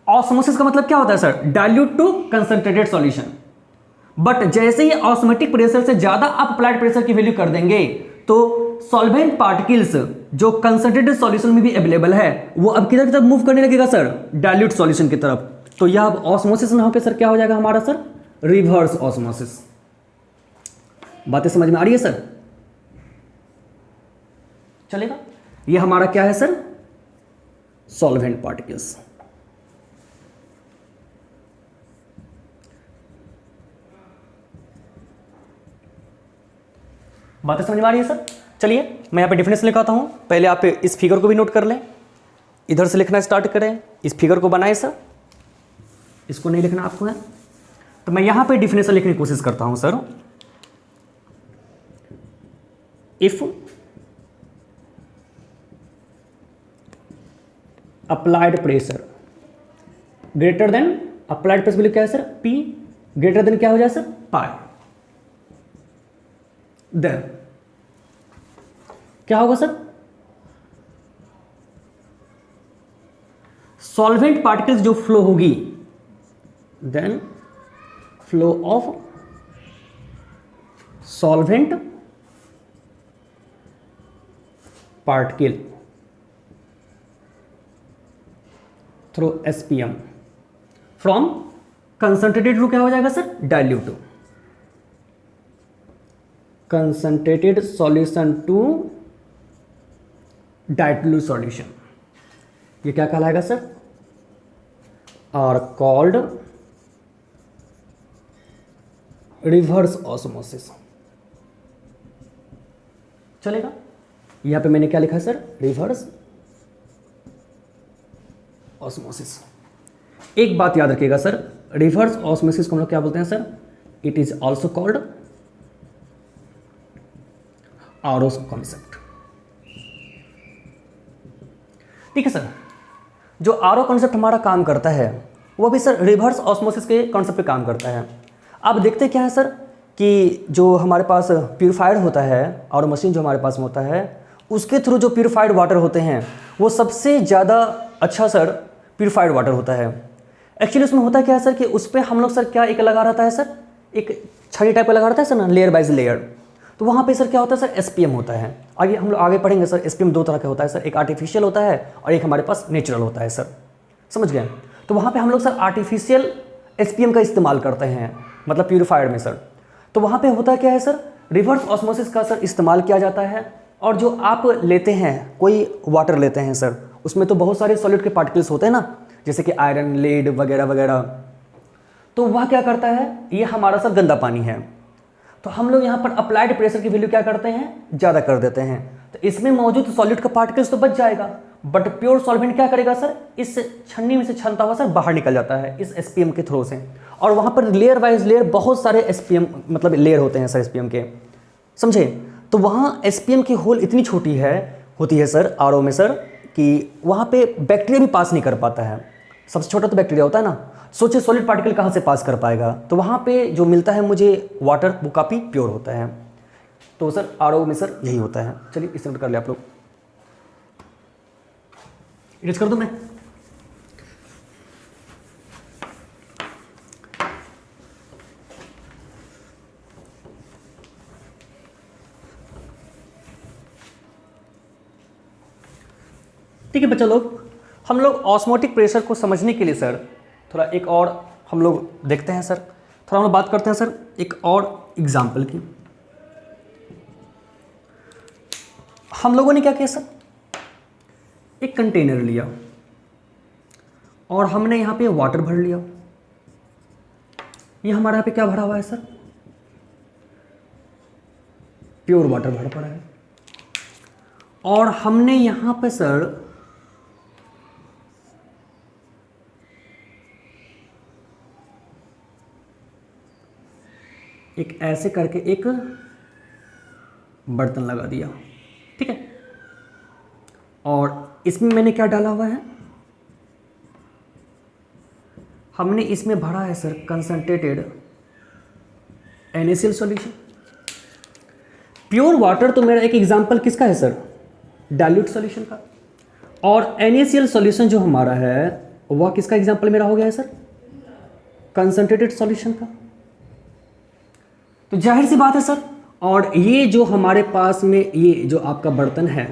ऑस्मोसिस का मतलब क्या होता है sir? Dilute to concentrated solution. But जैसे ही ऑस्मोटिक प्रेशर से ज्यादा आप अप्लाइड प्रेशर की वैल्यू कर देंगे तो सॉल्वेंट पार्टिकल्स जो कंसंट्रेटेड सॉल्यूशन में भी अवेलेबल है वो अब किधर की तरफ मूव करने लगेगा सर? डाइल्यूट सॉल्यूशन की तरफ। तो यह अब ऑस्मोसिस ना होकर सर क्या हो जाएगा हमारा सर? Reverse osmosis. बातें समझ में आ रही है सर? चलेगा। यह हमारा क्या है सर? Solvent particles. बातें समझ में आ रही है सर? चलिए मैं यहाँ पे डेफिनेशन लिखाता हूँ। पहले आप इस फिगर को भी नोट कर लें, इधर से लिखना स्टार्ट करें, इस फिगर को बनाए सर, इसको नहीं लिखना आपको है। तो मैं यहाँ पे डेफिनेशन लिखने की कोशिश करता हूँ sir. If applied pressure greater than, applied pressure value क्या है सर? P ग्रेटर देन क्या हो जाए सर? पाई। देन क्या होगा सर? सॉल्वेंट पार्टिकल्स जो फ्लो होगी, then flow of solvent particle through SPM from concentrated to क्या हो जाएगा sir? Dilute. Concentrated solution to dilute solution, ये क्या कहलाएगा sir? Are called reverse osmosis. चलेगा। यहां पे मैंने क्या लिखा है सर? Reverse osmosis. एक बात याद रखिएगा सर, रिवर्स ऑस्मोसिस को हम लोग क्या बोलते हैं sir? It is also called RO concept. ठीक है सर। जो आरओ कॉन्सेप्ट हमारा काम करता है वो भी सर रिवर्स ऑस्मोसिस के कॉन्सेप्ट पे काम करता है। आप देखते क्या है सर कि जो हमारे पास प्यूरिफायर होता है, आरओ मशीन जो हमारे पास में होता है, उसके थ्रू जो प्यूरिफाइड वाटर होते हैं वो सबसे ज़्यादा अच्छा सर प्यूरिफाइड वाटर होता है। एक्चुअली उसमें होता क्या है सर कि उस पर हम लोग सर क्या एक लगा रहता है सर, एक छड़ी टाइप का लगा रहता है सर ना, लेयर बाइज लेयर। तो वहाँ पे सर क्या होता है सर, एसपीएम होता है। आगे हम लोग आगे पढ़ेंगे सर, एसपीएम दो तरह का होता है सर, एक आर्टिफिशियल होता है और एक हमारे पास नेचुरल होता है सर, समझ गए। तो वहाँ पे हम लोग सर आर्टिफिशियल एसपीएम का इस्तेमाल करते हैं, मतलब प्यूरिफायर में सर। तो वहाँ पे होता क्या है सर, रिवर्स ऑस्मोसिस का सर इस्तेमाल किया जाता है। और जो आप लेते हैं, कोई वाटर लेते हैं सर, उसमें तो बहुत सारे सॉलिड के पार्टिकल्स होते हैं ना, जैसे कि आयरन, लेड वगैरह वगैरह। तो वह क्या करता है, ये हमारा सर गंदा पानी है, तो हम लोग यहाँ पर अप्लाइड प्रेशर की वैल्यू क्या करते हैं, ज़्यादा कर देते हैं। तो इसमें मौजूद सॉलिड का पार्टिकल्स तो बच जाएगा, बट प्योर सॉल्वेंट क्या करेगा सर, इस छन्नी में से छनता हुआ सर बाहर निकल जाता है इस एसपीएम के थ्रू से। और वहाँ पर लेयर वाइज लेयर बहुत सारे एसपीएम मतलब लेयर होते हैं सर एसपीएम के, समझे। तो वहाँ एसपीएम की होल इतनी छोटी होती है सर आरओ में सर, कि वहाँ पे बैक्टीरिया भी पास नहीं कर पाता है। सबसे छोटा तो बैक्टीरिया होता है ना, सोचिए सॉलिड पार्टिकल कहाँ से पास कर पाएगा। तो वहाँ पे जो मिलता है मुझे वाटर, वो काफ़ी प्योर होता है। तो सर आरओ में सर यही होता है। चलिए इसे नोट कर लिया आप लोग, इरेज कर दूं मैं। ठीक है बच्चा लोग, हम लोग ऑस्मोटिक प्रेशर को समझने के लिए सर थोड़ा एक और हम लोग देखते हैं सर, थोड़ा हम लोग बात करते हैं सर एक और एग्जाम्पल की। हम लोगों ने क्या किया सर, एक कंटेनर लिया और हमने यहाँ पे वाटर भर लिया। ये हमारे यहाँ पे क्या भरा हुआ है सर, प्योर वाटर भरा पड़ा है। और हमने यहाँ पे सर एक ऐसे करके एक बर्तन लगा दिया, ठीक है। और इसमें मैंने क्या डाला हुआ है, हमने इसमें भरा है sir concentrated NaCl solution. Pure water तो मेरा एक एग्जांपल किसका है सर, डाइल्यूट सॉल्यूशन का। और NaCl सॉल्यूशन जो हमारा है वह किसका एग्जांपल मेरा हो गया है सर, कंसंट्रेटेड सॉल्यूशन का। तो जाहिर सी बात है सर, और ये जो हमारे पास में ये जो आपका बर्तन है,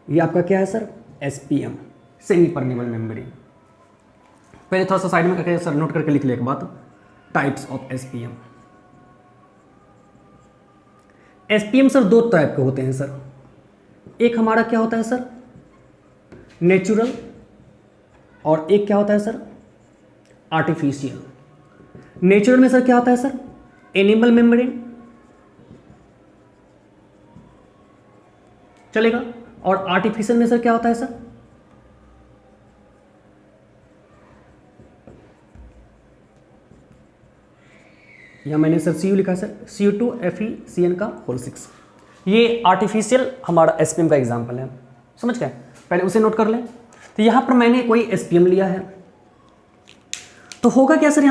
ये आपका क्या है sir, SPM, semi permeable membrane. पहले थोड़ा सा साइड में करके सर नोट करके लिख लिया एक बात, types of SPM। SPM sir दो टाइप के होते हैं सर, एक हमारा क्या होता है सर, नेचुरल, और एक क्या होता है सर, आर्टिफिशियल। नेचुरल में सर क्या होता है सर, एनिमल मेम्ब्रेन चलेगा, और आर्टिफिशियल में सर क्या होता है सर, यहां मैंने सर Cu लिखा है सर, Cu2FeCN का होल 6। ये आर्टिफिशियल हमारा SPM का एग्जाम्पल है, समझ गए, पहले उसे नोट कर लें। तो यहां पर मैंने कोई SPM लिया है, तो होगा क्या सर,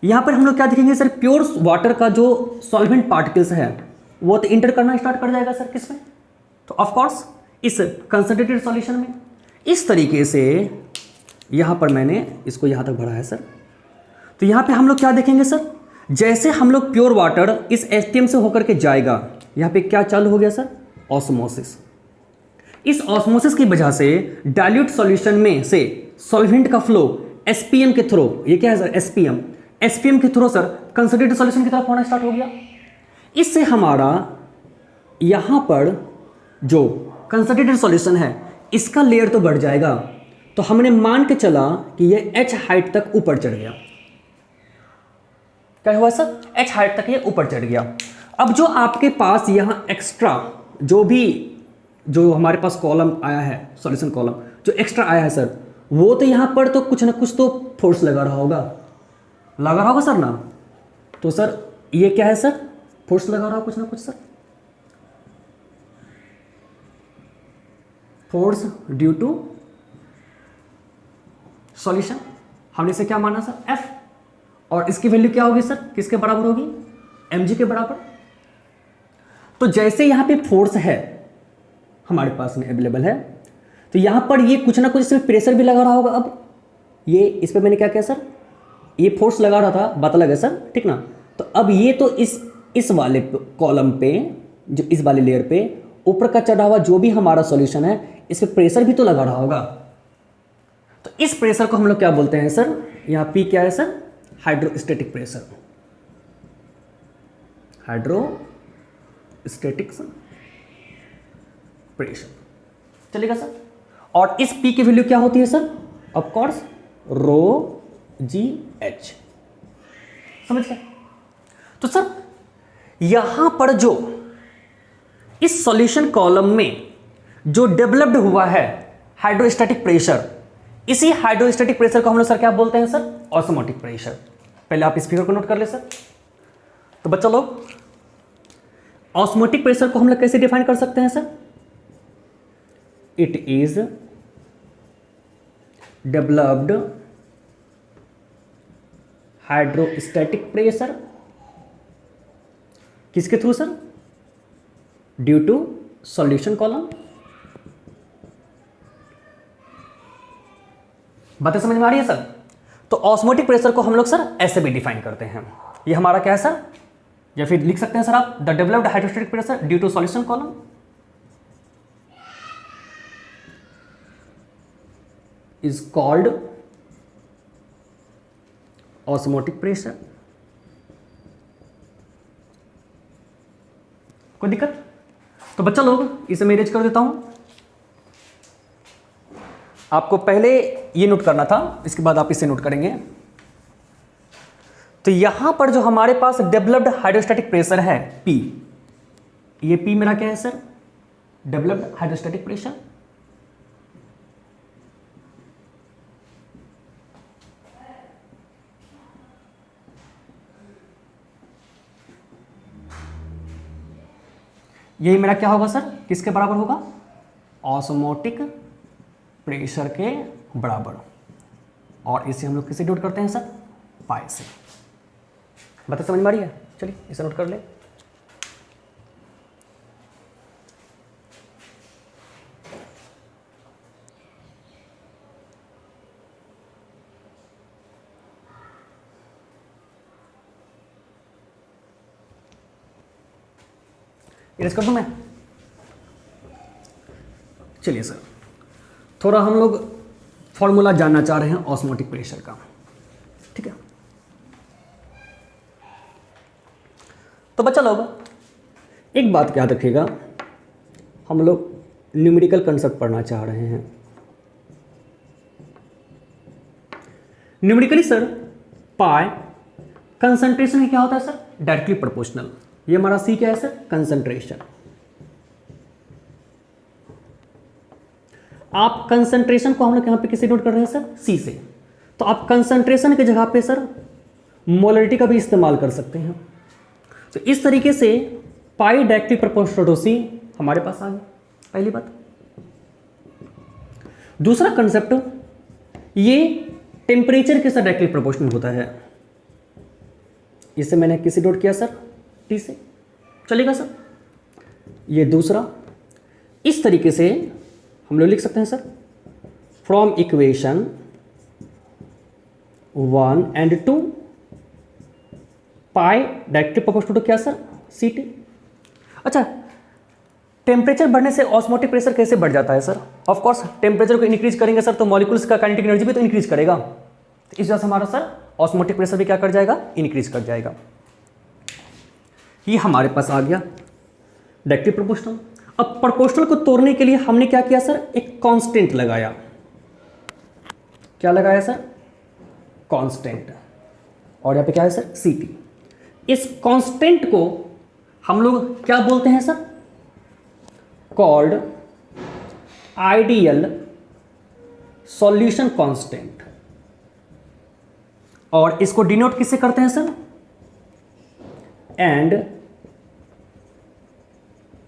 यहाँ पर हम लोग क्या देखेंगे सर, प्योर वाटर का जो सॉल्वेंट पार्टिकल्स है वो तो इंटर करना स्टार्ट कर जाएगा सर किसमें, तो ऑफ कोर्स इस कंसंट्रेटेड सॉल्यूशन में। इस तरीके से यहाँ पर मैंने इसको यहाँ तक भरा है सर। तो यहाँ पे हम लोग क्या देखेंगे सर, जैसे हम लोग प्योर वाटर इस SPM से होकर के जाएगा, यहाँ पे क्या चालू हो गया सर, ऑस्मोसिस। इस ऑस्मोसिस की वजह से डाइल्यूट सॉल्यूशन में से सॉल्वेंट का फ्लो SPM के थ्रू, ये क्या है सर, SPM के थ्रू सर कंसंट्रेटेड सॉल्यूशन की तरफ होना स्टार्ट हो गया। इससे हमारा यहाँ पर जो कंसंट्रेटेड सॉल्यूशन है इसका लेयर तो बढ़ जाएगा, तो हमने मान के चला कि ये H हाइट तक ऊपर चढ़ गया। क्या हुआ सर, H हाइट तक ये ऊपर चढ़ गया। अब जो आपके पास यहाँ एक्स्ट्रा जो हमारे पास कॉलम आया है, सॉल्यूशन कॉलम जो एक्स्ट्रा आया है सर, वो तो यहाँ पर तो कुछ ना कुछ तो फोर्स लगा रहा होगा सर ना। तो सर ये क्या है सर, फोर्स लगा रहा कुछ ना कुछ sir, force due to solution. हमने इसे क्या माना सर, F, और इसकी वैल्यू क्या होगी सर, किसके बराबर होगी, mg के बराबर। तो जैसे यहां पे फोर्स है, हमारे पास में अवेलेबल है। तो यहाँ पर ये कुछ ना कुछ इसमें प्रेशर भी लगा रहा होगा। अब ये इस पर मैंने क्या किया सर, ये फोर्स लगा रहा था, बात अलग है सर, ठीक ना। तो अब ये तो इस वाले कॉलम पे, जो इस वाले लेयर पे ऊपर का चढ़ा हुआ जो भी हमारा सॉल्यूशन है, इस पे प्रेशर भी तो लगा रहा होगा। तो इस प्रेशर को हम लोग क्या बोलते हैं सर, यहाँ पी क्या है sir, hydrostatic pressure, hydrostatic pressure, चलेगा सर। और इस पी की वैल्यू क्या होती है sir, of course rho g h, समझ गए। तो सर यहां पर जो इस सॉल्यूशन कॉलम में जो डेवलप्ड हुआ है हाइड्रोस्टैटिक प्रेशर, इसी हाइड्रोस्टैटिक प्रेशर को हम लोग सर क्या बोलते हैं सर, ऑस्मोटिक प्रेशर। पहले आप इस फिगर को नोट कर ले सर। तो बच्चा लोग ऑस्मोटिक प्रेशर को हम लोग कैसे डिफाइन कर सकते हैं sir, it is developed hydrostatic pressure, किसके through sir, due to solution column. बातें समझ में आ रही है सर। तो ऑस्मोटिक प्रेशर को हम लोग सर ऐसे भी डिफाइन करते हैं, ये हमारा क्या है सर, या फिर लिख सकते हैं सर आप, the developed hydrostatic pressure due to solution column is called osmotic pressure. कोई दिक्कत? तो बच्चा लोग इसे मैं इरेज कर देता हूं। आपको पहले ये नोट करना था, इसके बाद आप इसे नोट करेंगे। तो यहां पर जो हमारे पास डेवलप्ड हाइड्रोस्टैटिक प्रेशर है P, ये P मेरा क्या है सर, डेवलप्ड हाइड्रोस्टैटिक प्रेशर। यही मेरा क्या होगा सर, किसके बराबर होगा, ऑस्मोटिक प्रेशर के बराबर। और इसे हम लोग किसे नोट करते हैं सर, पाई से। बात समझ में आ रही है? चलिए इसे नोट कर ले। इरेज कर दूं मैं? चलिए सर, थोड़ा हम लोग फॉर्मूला जानना चाह रहे हैं ऑस्मोटिक प्रेशर का, ठीक है। तो बच्चा लोग एक बात याद रखिएगा, हम लोग न्यूमेरिकल कंसेप्ट पढ़ना चाह रहे हैं। न्यूमेरिकली सर पाई कंसंट्रेशन क्या होता है सर, डायरेक्टली प्रोपोर्शनल। ये हमारा सी क्या है सर, कंसंट्रेशन। आप कंसंट्रेशन को हम लोग यहां पे किसे नोट कर रहे हैं सर, सी से। तो आप कंसंट्रेशन की जगह पे सर मोलरिटी का भी इस्तेमाल कर सकते हैं। तो इस तरीके से पाई डायरेक्टली प्रोपोर्शनल टू सी हमारे पास आ गया, पहली बात। दूसरा कंसेप्ट, ये टेम्परेचर के साथ डायरेक्टली प्रोपोर्शनल होता है। इसे मैंने किसे नोट किया सर, टी से, चलेगा सर। ये दूसरा, इस तरीके से हम लोग लिख सकते हैं sir, from equation 1 and 2 pi directly proportional to क्या सर, सी टी। अच्छा, टेम्परेचर बढ़ने से ऑस्मोटिक प्रेशर कैसे बढ़ जाता है सर? ऑफ कोर्स टेम्परेचर को इंक्रीज करेंगे सर तो मॉलिक्यूल्स का काइनेटिक एनर्जी भी तो इंक्रीज करेगा। तो इस वजह से हमारा सर ऑस्मोटिक प्रेशर भी क्या कर जाएगा, इंक्रीज कर जाएगा। ये हमारे पास आ गया डायरेक्टली प्रोपोर्शनल। अब प्रोपोर्शनल को तोड़ने के लिए हमने क्या किया सर, एक कांस्टेंट लगाया। क्या लगाया सर, कांस्टेंट। और यहां पे क्या है सर, सी टी। इस कांस्टेंट को हम लोग क्या बोलते हैं sir, called ideal solution constant. और इसको डिनोट किससे करते हैं sir, and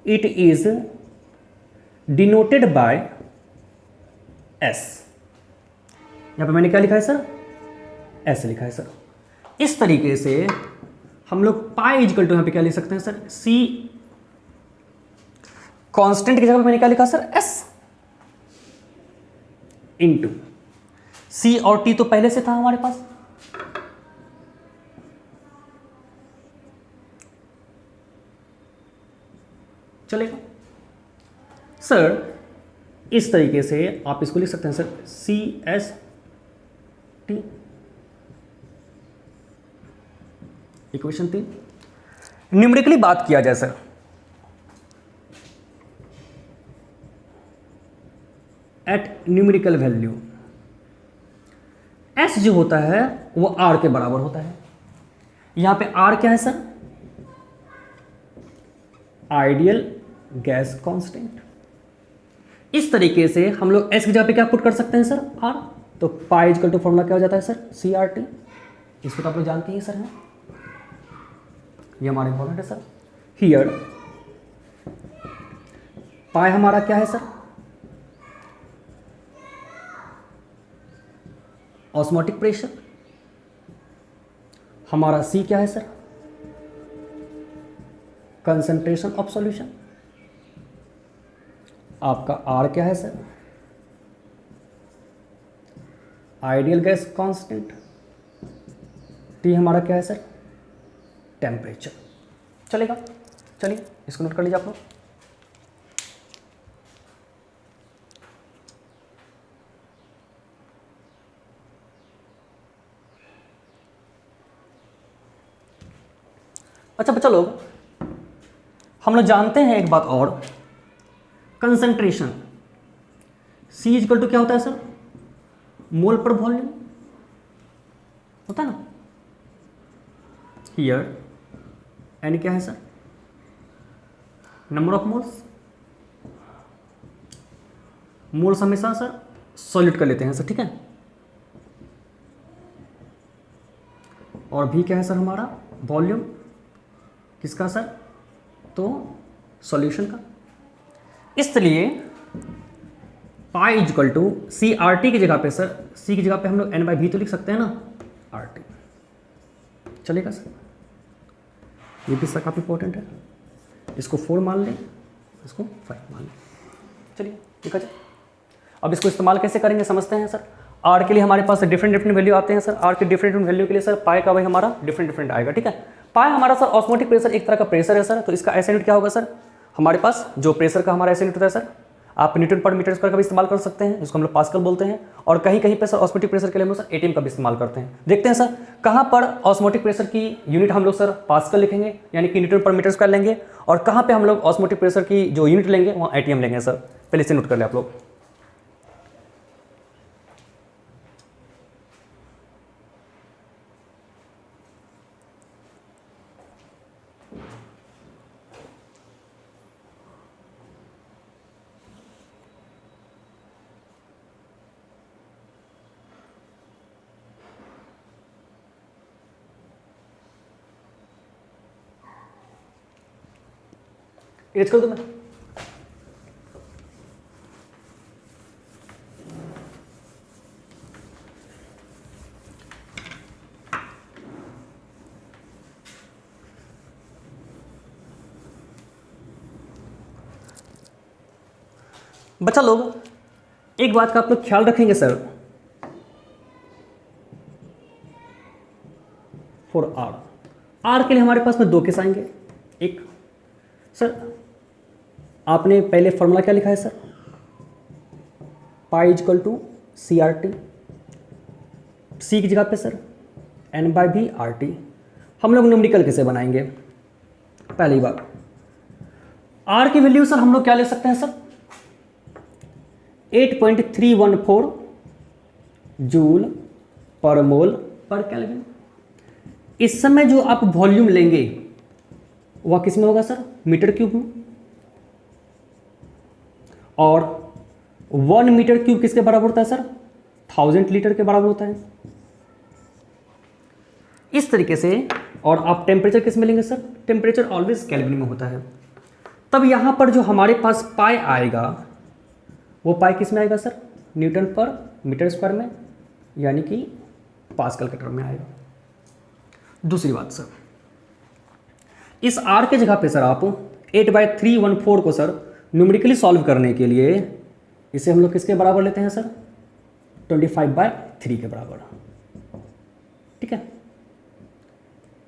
it is denoted by S. यहां पे मैंने क्या लिखा है सर, एस लिखा है सर। इस तरीके से हम लोग पाई इक्वल टू यहां पे क्या लिख सकते हैं सर, सी कांस्टेंट की जगह पे मैंने क्या लिखा सर, एस इंटू सी और टी तो पहले से था हमारे पास, चलेगा सर। इस तरीके से आप इसको लिख सकते हैं sir, C S T, equation 3। Numerically बात किया जाए sir, at numerical value S जो होता है वो आर के बराबर होता है। यहां पे आर क्या है सर, आइडियल गैस कांस्टेंट। इस तरीके से हम लोग एस की जगह पे क्या पुट कर सकते हैं सर, आर। तो पाई इक्वल टू फॉर्मूला क्या हो जाता है सर, सी आर टी। इसको तो आप लोग जानते ही सर हैं, ये हमारा इंपॉर्टेंट है सर। हियर पाई हमारा क्या है सर, ऑस्मोटिक प्रेशर। हमारा सी क्या है सर, कंसंट्रेशन ऑफ सॉल्यूशन। आपका आर क्या है sir, ideal gas constant. T हमारा क्या है सर, टेम्परेचर। चलेगा, चलिए इसको नोट कर लीजिए आप लोग। अच्छा बच्चा लोग, हम लोग जानते हैं एक बात और, कंसंट्रेशन C इक्वल टू क्या होता है सर, मोल पर वॉल्यूम होता है ना। हियर एन क्या है sir, number of moles. Moles हमेशा सर सॉल्यूट कर लेते हैं सर, ठीक है। और भी क्या है सर हमारा, वॉल्यूम किसका सर, तो सॉल्यूशन का। इसलिए pi equal to C R T की जगह पे सर, सी की जगह पे हम लोग एन बाई भी तो लिख सकते हैं ना, आर टी। चलेगा सर, ये भी सर काफ़ी इंपॉर्टेंट है। इसको 4 मान लें, इसको 5 मान लें। चलिए ठीक है। अब इसको इस्तेमाल कैसे करेंगे समझते हैं सर। आर के लिए हमारे पास डिफरेंट डिफरेंट वैल्यू आते हैं सर। आर के डिफरेंट वैल्यू के लिए सर पाई का भाई हमारा डिफरेंट डिफरेंट आएगा, ठीक है। पाई हमारा सर ऑस्मोटिक प्रेशर एक तरह का प्रेशर है सर, तो इसका ऐसा यूनिट क्या होगा सर, हमारे पास जो प्रेशर का हमारा ऐसा यूनिट होता है सर, आप न्यूटन पर मीटर स्क्वायर का भी इस्तेमाल कर सकते हैं, जिसको हम लोग पास्कल बोलते हैं। और कहीं कहीं पे सर ऑस्मोटिक प्रेशर के लिए हम लोग सर एटीएम का भी इस्तेमाल करते हैं। देखते हैं सर कहाँ पर ऑस्मोटिक प्रेशर की यूनिट हम लोग सर पास्कल लिखेंगे, यानी कि न्यूटन पर मीटर स्क्वायर लेंगे, और कहाँ पे हम लोग ऑस्मोटिक प्रेशर की जो यूनिट लेंगे वहाँ एटीएम लेंगे सर। पहले इसे नोट कर ले आप लोग। इरेज कर दूं मैं, बच्चा लोग एक बात का आप लोग ख्याल रखेंगे सर, फॉर आर, आर के लिए हमारे पास में 2 केस आएंगे। एक सर आपने पहले फॉर्मूला क्या लिखा है sir, pi equal to C R T, C की जगह पे sir n by V R T. हम लोग न्यूमेरिकल कैसे बनाएंगे, पहली बात आर की वैल्यू सर हम लोग क्या ले सकते हैं सर, 8.314 जूल पर मोल पर केल्विन। इस समय जो आप वॉल्यूम लेंगे वह किस में होगा सर, मीटर क्यूब में। और 1 मीटर क्यूब किसके बराबर होता है सर, 1000 लीटर के बराबर होता है। इस तरीके से। और आप टेम्परेचर किस में लेंगे सर, टेम्परेचर ऑलवेज केल्विन में होता है। तब यहां पर जो हमारे पास पाई आएगा वो पाई किस में आएगा सर, न्यूटन पर मीटर स्क्वायर में, यानी कि पास्कल के टर्म में आएगा। दूसरी बात सर, इस आर के जगह पे सर आप 8/314 को सर न्यूमेरिकली सॉल्व करने के लिए इसे हम लोग किसके बराबर लेते हैं सर, 25/3 के बराबर। ठीक है,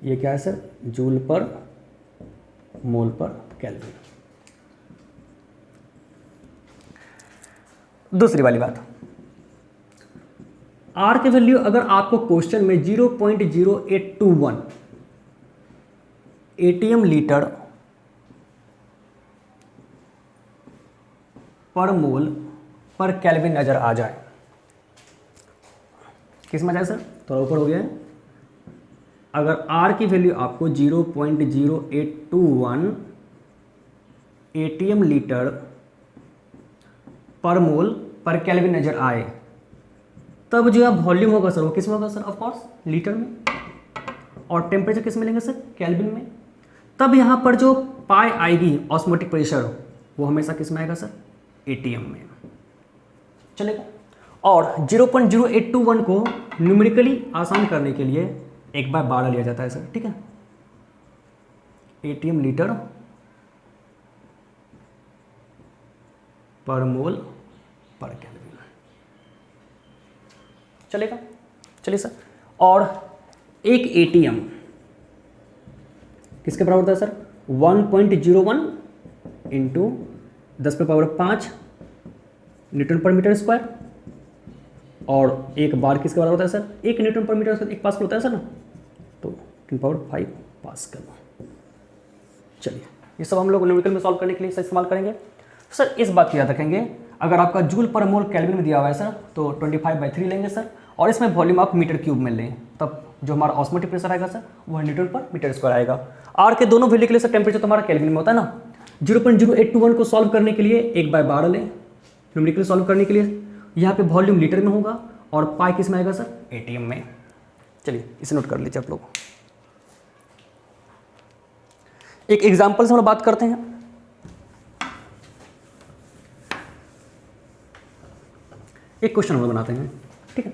ये क्या है सर, जूल पर मोल पर केल्विन। दूसरी वाली बात, आर की वैल्यू अगर आपको क्वेश्चन में 0.0821 एटीएम लीटर पर मोल पर केल्विन नजर आ जाए, किस में जाए सर, थोड़ा ऊपर हो गया है। अगर आर की वैल्यू आपको 0.0821 एटीएम लीटर पर मोल पर केल्विन नजर आए, तब जो है वॉल्यूम होगा सर वो किस में होगा सर, ऑफ कोर्स लीटर में, और टेम्परेचर किस में लेंगे सर, केल्विन में। तब यहाँ पर जो पाई आएगी ऑस्मोटिक प्रेशर, वो हमेशा किस में आएगा सर, एटीएम में चलेगा। और 0.0821 को न्यूमेरिकली आसान करने के लिए 1/12 लिया जाता है सर। ठीक है, एटीएम लीटर पर मोल पर केल्विन चलेगा। चलिए सर, और एक एटीएम किसके बराबर होता है सर, 1.01 इंटू 10⁵ न्यूटन पर मीटर स्क्वायर, और एक बार किसके बराबर होता है सर, 1 न्यूटन पर मीटर स्क्वायर, 1 पास्कल होता है सर ना, तो 10⁵ पास्कल। चलिए, ये सब हम लोग न्यूमेरिकल में सॉल्व करने के लिए इस्तेमाल करेंगे सर। इस बात को याद रखेंगे, अगर आपका जूल पर मोल केल्विन में दिया हुआ है सर, तो 25/3 लेंगे सर, और इसमें वॉल्यूम आप मीटर क्यूब में लें, तब जो हमारा ऑस्मोटिक प्रेशर आएगा सर वो न्यूटन पर मीटर स्क्वायर आएगा। आर के दोनों वैल्यू के लिए सर टेम्परेचर तो हमारा केल्विन में होता है ना। 0.0821 को सॉल्व करने के लिए 1/12 लें, न्यूमेरिकली सॉल्व करने के लिए यहाँ पे वॉल्यूम लीटर में होगा, और पाई किस में आएगा सर, एटीएम में। चलिए इसे नोट कर लीजिए आप लोग। एक एग्जाम्पल से हम लोग बात करते हैं। एक क्वेश्चन हम लोग बनाते हैं, ठीक है।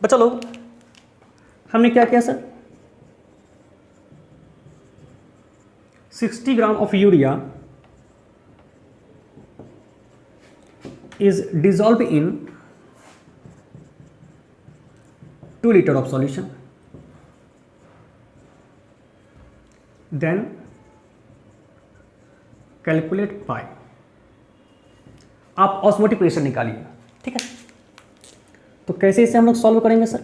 बच्चा लोग, हमने क्या किया sir, 60 gram of urea is dissolved in 2 liter of solution, then calculate pi। आप ऑस्मोटिक प्रेशर निकालिए, ठीक है। तो कैसे इसे हम लोग सॉल्व करेंगे सर,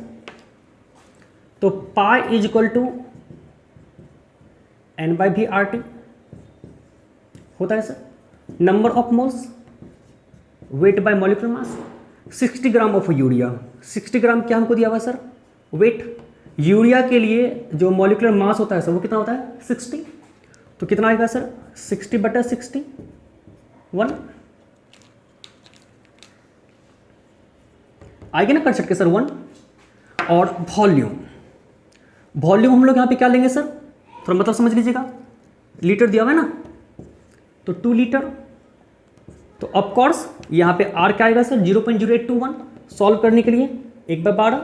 तो पाई इज इक्वल टू N/V/RT होता है sir, number of moles, weight by molecular mass. 60 gram of urea, 60 ग्राम क्या हमको दिया हुआ है सर, वेट। यूरिया के लिए जो मॉलिक्यूलर मास होता है सर वो कितना होता है, 60। तो कितना आएगा सर, 60/60 1 आएगी ना, कर सकते सर 1। और वॉल्यूम, वॉल्यूम हम लोग यहाँ पे क्या लेंगे सर, थोड़ा मतलब समझ लीजिएगा, लीटर दिया हुआ है ना, तो 2 लीटर। तो ऑफ कोर्स यहाँ पे आर क्या आएगा सर, 0.0821। सॉल्व करने के लिए 1/12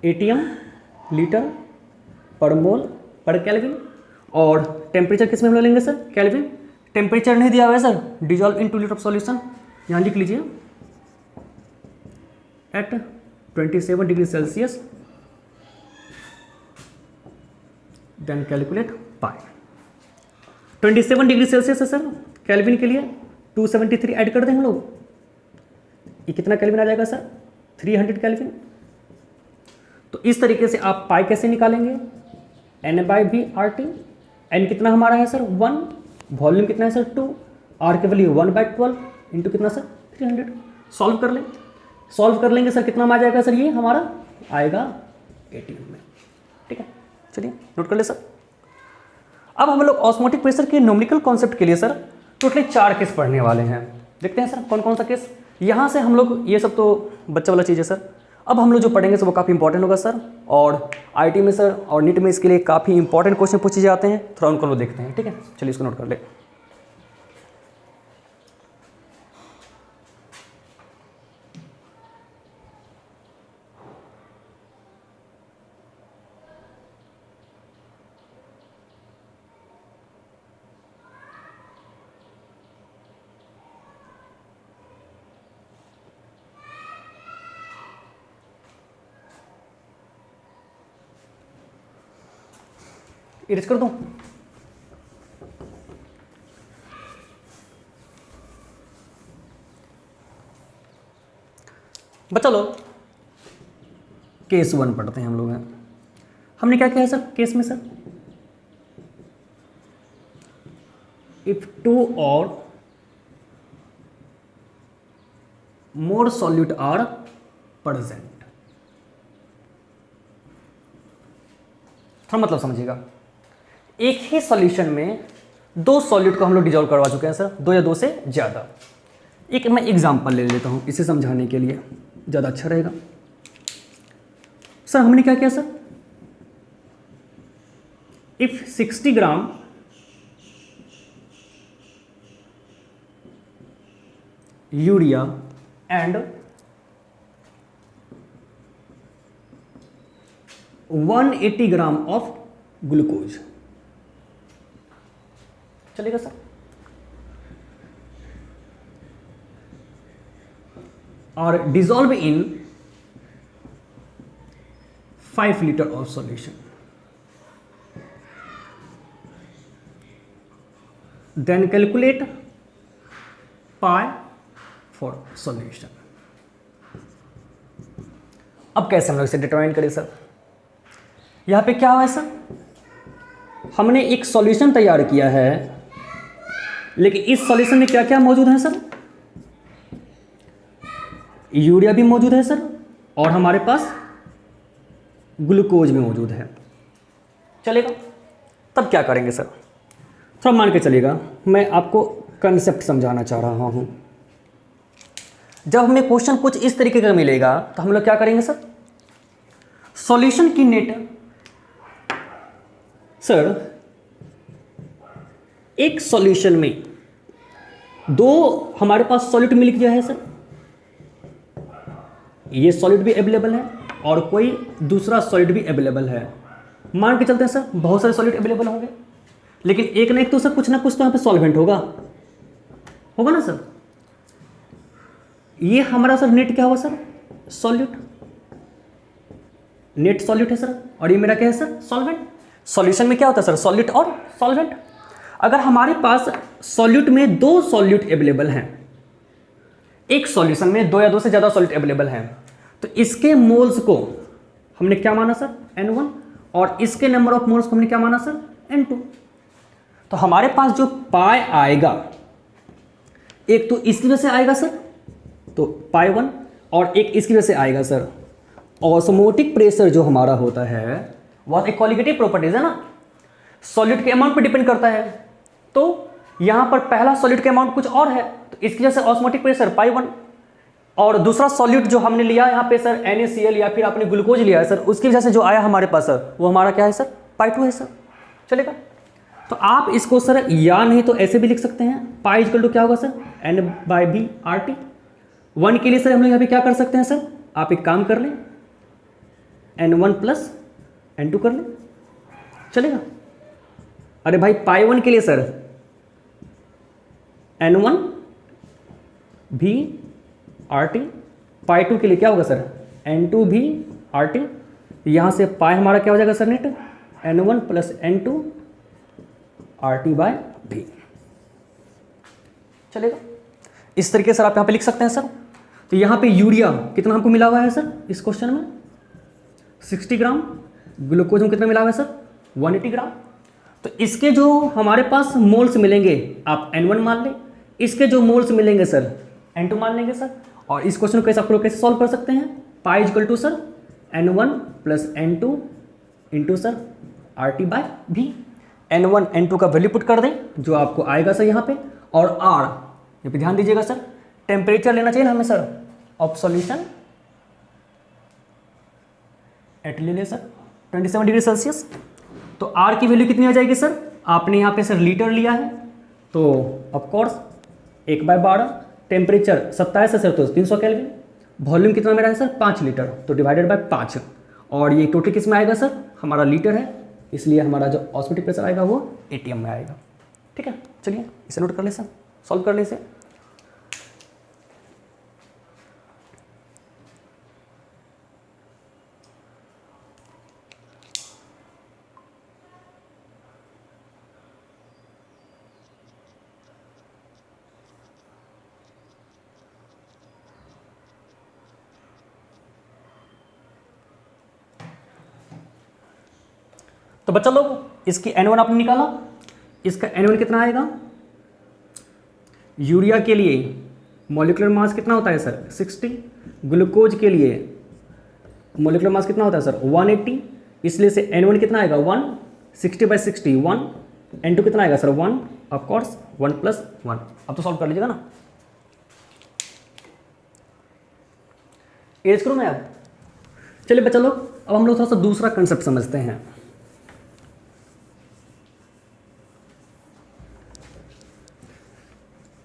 एटीएम लीटर पर मोल पर केल्विन, और टेम्परेचर किस में हम लोग लेंगे सर, केल्विन। टेम्परेचर नहीं दिया हुआ है sir, dissolve in 2 litre of solution, यहाँ लिख लीजिए at 27 degree Celsius, then calculate pi. 27 degree Celsius है सर केल्विन के लिए, 273 ऐड कर दें हम लोग, ये कितना केल्विन आ जाएगा सर, 300 केल्विन। तो इस तरीके से आप पाई कैसे निकालेंगे, N/V/RT। एन कितना हमारा है सर 1, वॉल्यूम कितना है सर 2, आर के वैल्यू 1/12 इंटू कितना सर 300। सॉल्व कर लें, सॉल्व कर लेंगे सर, कितना में आ जाएगा सर, ये हमारा आएगा एटीएम में, ठीक है। चलिए नोट कर ले सर। अब हम लोग ऑस्मोटिक प्रेशर के न्यूमेरिकल कॉन्सेप्ट के लिए सर टोटली 4 केस पढ़ने वाले हैं। देखते हैं सर कौन कौन सा केस। यहाँ से हम लोग, ये सब तो बच्चा वाला चीज़ है सर, अब हम लोग जो पढ़ेंगे सर वो काफ़ी इंपॉर्टेंट होगा सर, और आईटी में सर और नीट में इसके लिए काफ़ी इंपॉर्टेंट क्वेश्चन पूछे जाते हैं, थोड़ा उनको लोग देखते हैं, ठीक है। चलिए इसको नोट कर ले। इरेज कर दूं? बच्चा लोग केस 1 पढ़ते हैं हम लोग हैं। हमने क्या किया है सर केस में सर? इफ 2 और मोर सॉल्यूट आर प्रेजेंट। थोड़ा मतलब समझिएगा, एक ही सॉल्यूशन में 2 सॉल्यूट को हम लोग डिजोल्व करवा चुके हैं सर, 2 या 2 से ज़्यादा। एक मैं एग्जांपल ले लेता हूं इसे समझाने के लिए, ज़्यादा अच्छा रहेगा। सर हमने क्या किया sir? If 60 gram urea and 180 gram of glucose, चलेगा सर? और dissolve in 5 litre of solution, then calculate pi for solution. अब कैसे हम लोग इसे डिटरमाइन करें सर? यहां पे क्या हुआ है सर? हमने एक सॉल्यूशन तैयार किया है, लेकिन इस सॉल्यूशन में क्या क्या मौजूद है सर? यूरिया भी मौजूद है सर, और हमारे पास ग्लूकोज भी मौजूद है, चलेगा? तब क्या करेंगे सर? थोड़ा मान के चलिएगा, मैं आपको कंसेप्ट समझाना चाह रहा हूं। जब हमें क्वेश्चन कुछ इस तरीके का मिलेगा तो हम लोग क्या करेंगे सर? सॉल्यूशन की नेट सर, एक सॉल्यूशन में 2 हमारे पास सॉल्यूट मिल गया है सर, ये सॉल्यूट भी अवेलेबल है और कोई दूसरा सॉल्यूट भी अवेलेबल है। मान के चलते हैं सर बहुत सारे सॉल्यूट अवेलेबल होंगे, लेकिन एक ना एक तो सर कुछ ना कुछ तो यहाँ पे सॉल्वेंट होगा ना सर? ये हमारा सर नेट क्या हुआ सर? सॉल्यूट, नेट सॉल्यूट है सर, और ये मेरा क्या है सर? सॉल्वेंट। सॉल्यूशन में क्या होता है सर? सॉल्यूट और सॉल्वेंट। अगर हमारे पास सॉल्यूट में 2 सॉल्यूट अवेलेबल हैं, एक सॉल्यूशन में 2 या 2 से ज़्यादा सॉल्यूट अवेलेबल हैं, तो इसके मोल्स को हमने क्या माना सर? N1, और इसके नंबर ऑफ मोल्स को हमने क्या माना सर? N2। तो हमारे पास जो पाई आएगा, एक तो इसकी वजह से आएगा सर, तो पाई 1, और एक इसकी वजह से आएगा सर। ऑस्मोटिक प्रेशर जो हमारा होता है वह एक क्वालिटेटिव प्रॉपर्टीज है ना, सॉल्यूट के अमाउंट पर डिपेंड करता है। तो यहां पर पहला सॉल्यूट के अमाउंट कुछ और है, तो इसकी वजह से ऑस्मोटिक प्रेशर पाई 1, और दूसरा सॉल्यूट जो हमने लिया यहाँ पे सर NaCl या फिर आपने ग्लूकोज लिया है सर, उसकी वजह से जो आया हमारे पास सर वो हमारा क्या है सर? पाई 2 है सर, चलेगा? तो आप इसको सर या नहीं तो ऐसे भी लिख सकते हैं, पाई इक्वल टू क्या होगा सर? N/V/RT। 1 के लिए सर हम लोग यहाँ पे क्या कर सकते हैं सर? आप एक काम कर लें, N1 + N2 कर लें, चलेगा? अरे भाई पाई 1 के लिए सर N1/V/RT, पाई 2 के लिए क्या होगा सर? N2/V/RT। यहाँ से पाई हमारा क्या हो जाएगा सर? नेट N1 + N2/RT/V, चलेगा? इस तरीके से आप यहाँ पे लिख सकते हैं सर। तो यहाँ पे यूरिया कितना हमको मिला हुआ है सर इस क्वेश्चन में? 60 ग्राम। ग्लूकोज में कितना मिला हुआ है सर? 180 ग्राम। तो इसके जो हमारे पास मोल्स मिलेंगे आप N1 मान लें, इसके जो मोल्स मिलेंगे सर N2 मान लेंगे सर। और इस क्वेश्चन को कैसे आप लोग कैसे सॉल्व कर सकते हैं? Pi equal to sir N1 + N2 into sir RT/V। N1 N2 का वैल्यू पुट कर दें जो आपको आएगा सर यहाँ पे, और R यहाँ पे ध्यान दीजिएगा सर, टेम्परेचर लेना चाहिए ना हमें सर ऑफ सॉल्यूशन, एट ले सर 27 डिग्री सेल्सियस। तो R की वैल्यू कितनी आ जाएगी सर? आपने यहाँ पे सर लीटर लिया है, तो ऑफकोर्स 1/12, टेम्परेचर 27 है सर तो 300 केल्विन, वॉल्यूम कितना मेरा है सर? 5 लीटर, तो डिवाइडेड बाय 5, और ये टोटल किस में आएगा सर? हमारा लीटर है, इसलिए हमारा जो ऑस्मोटिक प्रेशर आएगा वो ATM में आएगा। ठीक है, चलिए इसे नोट कर ले सर, सॉल्व कर ले इसे। तो बच्चा लोग इसकी N1 आपने निकाला, इसका N1 कितना आएगा? यूरिया के लिए मॉलिक्यूलर मास कितना होता है सर? 60। ग्लूकोज के लिए मॉलिक्यूलर मास कितना होता है सर? 180। इसलिए से N1 कितना आएगा? 1, 60/60 1। N2 कितना आएगा सर? 1, ऑफकोर्स 1 + 1। अब तो सॉल्व कर लीजिएगा ना। एज करो मैं अब। चलिए बच्चा लोग, अब हम लोग थोड़ा सा दूसरा कंसेप्ट समझते हैं।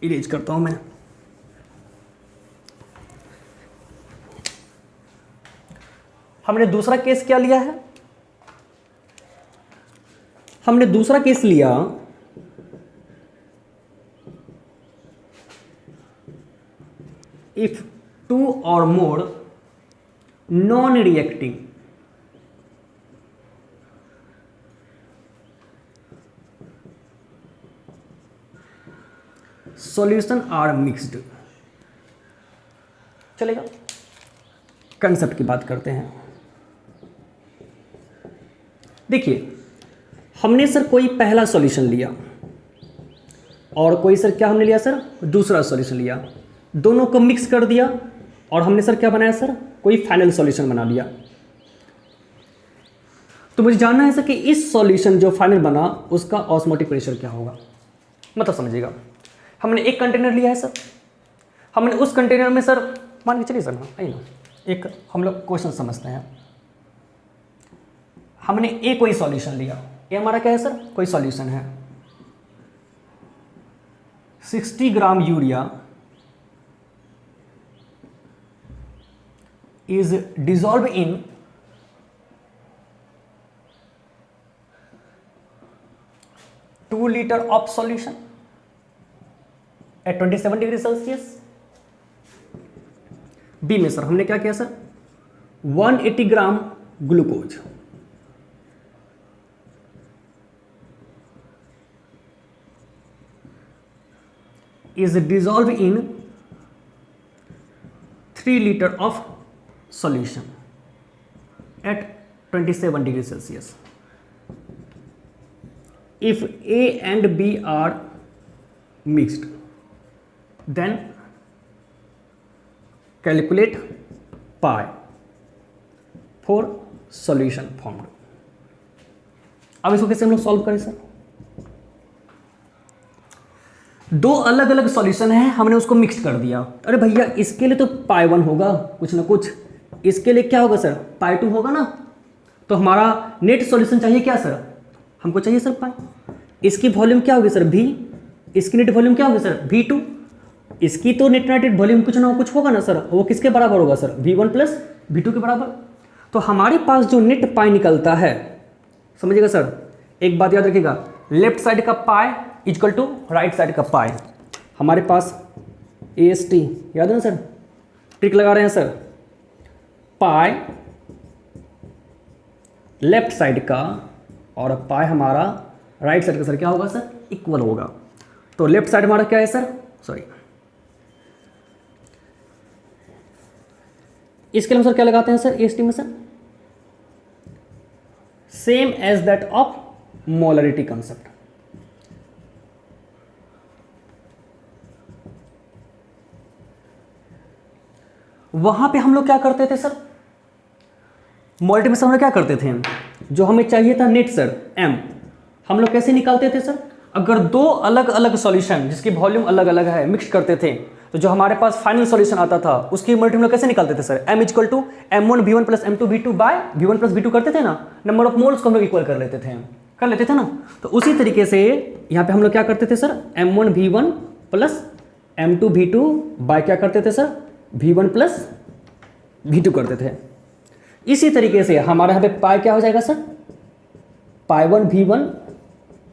इरेज करता हूं मैं। हमने दूसरा केस क्या लिया है? हमने दूसरा केस लिया if 2 or more non reacting solution are mixed. चलेगा, कंसेप्ट की बात करते हैं। देखिए, हमने सर कोई पहला सॉल्यूशन लिया और कोई सर क्या हमने लिया सर? दूसरा सॉल्यूशन लिया, दोनों को मिक्स कर दिया और हमने सर क्या बनाया सर? कोई फाइनल सॉल्यूशन बना लिया। तो मुझे जानना है सर कि इस सॉल्यूशन जो फाइनल बना उसका ऑस्मोटिक प्रेशर क्या होगा। मतलब समझिएगा, हमने एक कंटेनर लिया है सर, हमने उस कंटेनर में सर मान के चलिए सर ना, आइए ना, एक हम लोग क्वेश्चन समझते हैं। हमने ए कोई सॉल्यूशन लिया, ये हमारा क्या है सर? कोई सॉल्यूशन है। 60 gram urea is dissolved in 2 liter of solution at 27 degree Celsius. B में सर हमने क्या किया sir? 180 gram glucose is dissolved in 3 liter of solution at 27 degree Celsius. If A and B are mixed, then calculate pi for solution formed. अब इसको कैसे हम लोग solve करें सर? दो अलग अलग सॉल्यूशन है, हमने उसको मिक्स कर दिया। अरे भैया इसके लिए तो पाई 1 होगा कुछ ना कुछ, इसके लिए क्या होगा सर? पाई 2 होगा ना। तो हमारा नेट सॉल्यूशन चाहिए क्या सर? हमको चाहिए सर पाई। इसकी वॉल्यूम क्या होगी सर? V। इसकी नेट वॉल्यूम क्या होगी सर? V2। इसकी तो नेट वॉल्यूम कुछ ना कुछ होगा ना सर, वो किसके बराबर होगा सर? V1 + V2 के बराबर। तो हमारे पास जो नेट पाई निकलता है, समझिएगा सर, एक बात याद रखिएगा, लेफ्ट साइड का pi equal to right side का पाई। हमारे पास AST याद है ना सर? ट्रिक लगा रहे हैं सर। पाई लेफ्ट साइड का और पाई हमारा राइट साइड का सर क्या होगा सर? इक्वल होगा। तो लेफ्ट साइड हमारा क्या है सर? सॉरी, इसके लिए हम सर क्या लगाते हैं सर AST में sir? Same as that of molarity concept. वहां पे हम लोग क्या करते थे सर? मोलरिटी में सर हम लोग क्या करते थे? जो हमें चाहिए था नेट सर M, हम लोग कैसे निकालते थे सर? अगर दो अलग अलग सॉल्यूशन जिसकी वॉल्यूम अलग अलग है मिक्स करते थे, तो जो हमारे पास फाइनल सॉल्यूशन आता था उसकी मोलरिटी हम लोग कैसे निकालते थे sir? M = M1V1 + M2V2 by V1 + V2 करते थे ना। नंबर ऑफ मोल्स को हम लोग इक्वल कर लेते थे ना। तो उसी तरीके से यहाँ पे हम लोग क्या करते थे सर? M1V1 + M2V2 बाय क्या करते थे सर? V1 + V2 करते थे। इसी तरीके से हमारे यहाँ पे पाई क्या हो जाएगा सर? पाई 1 V1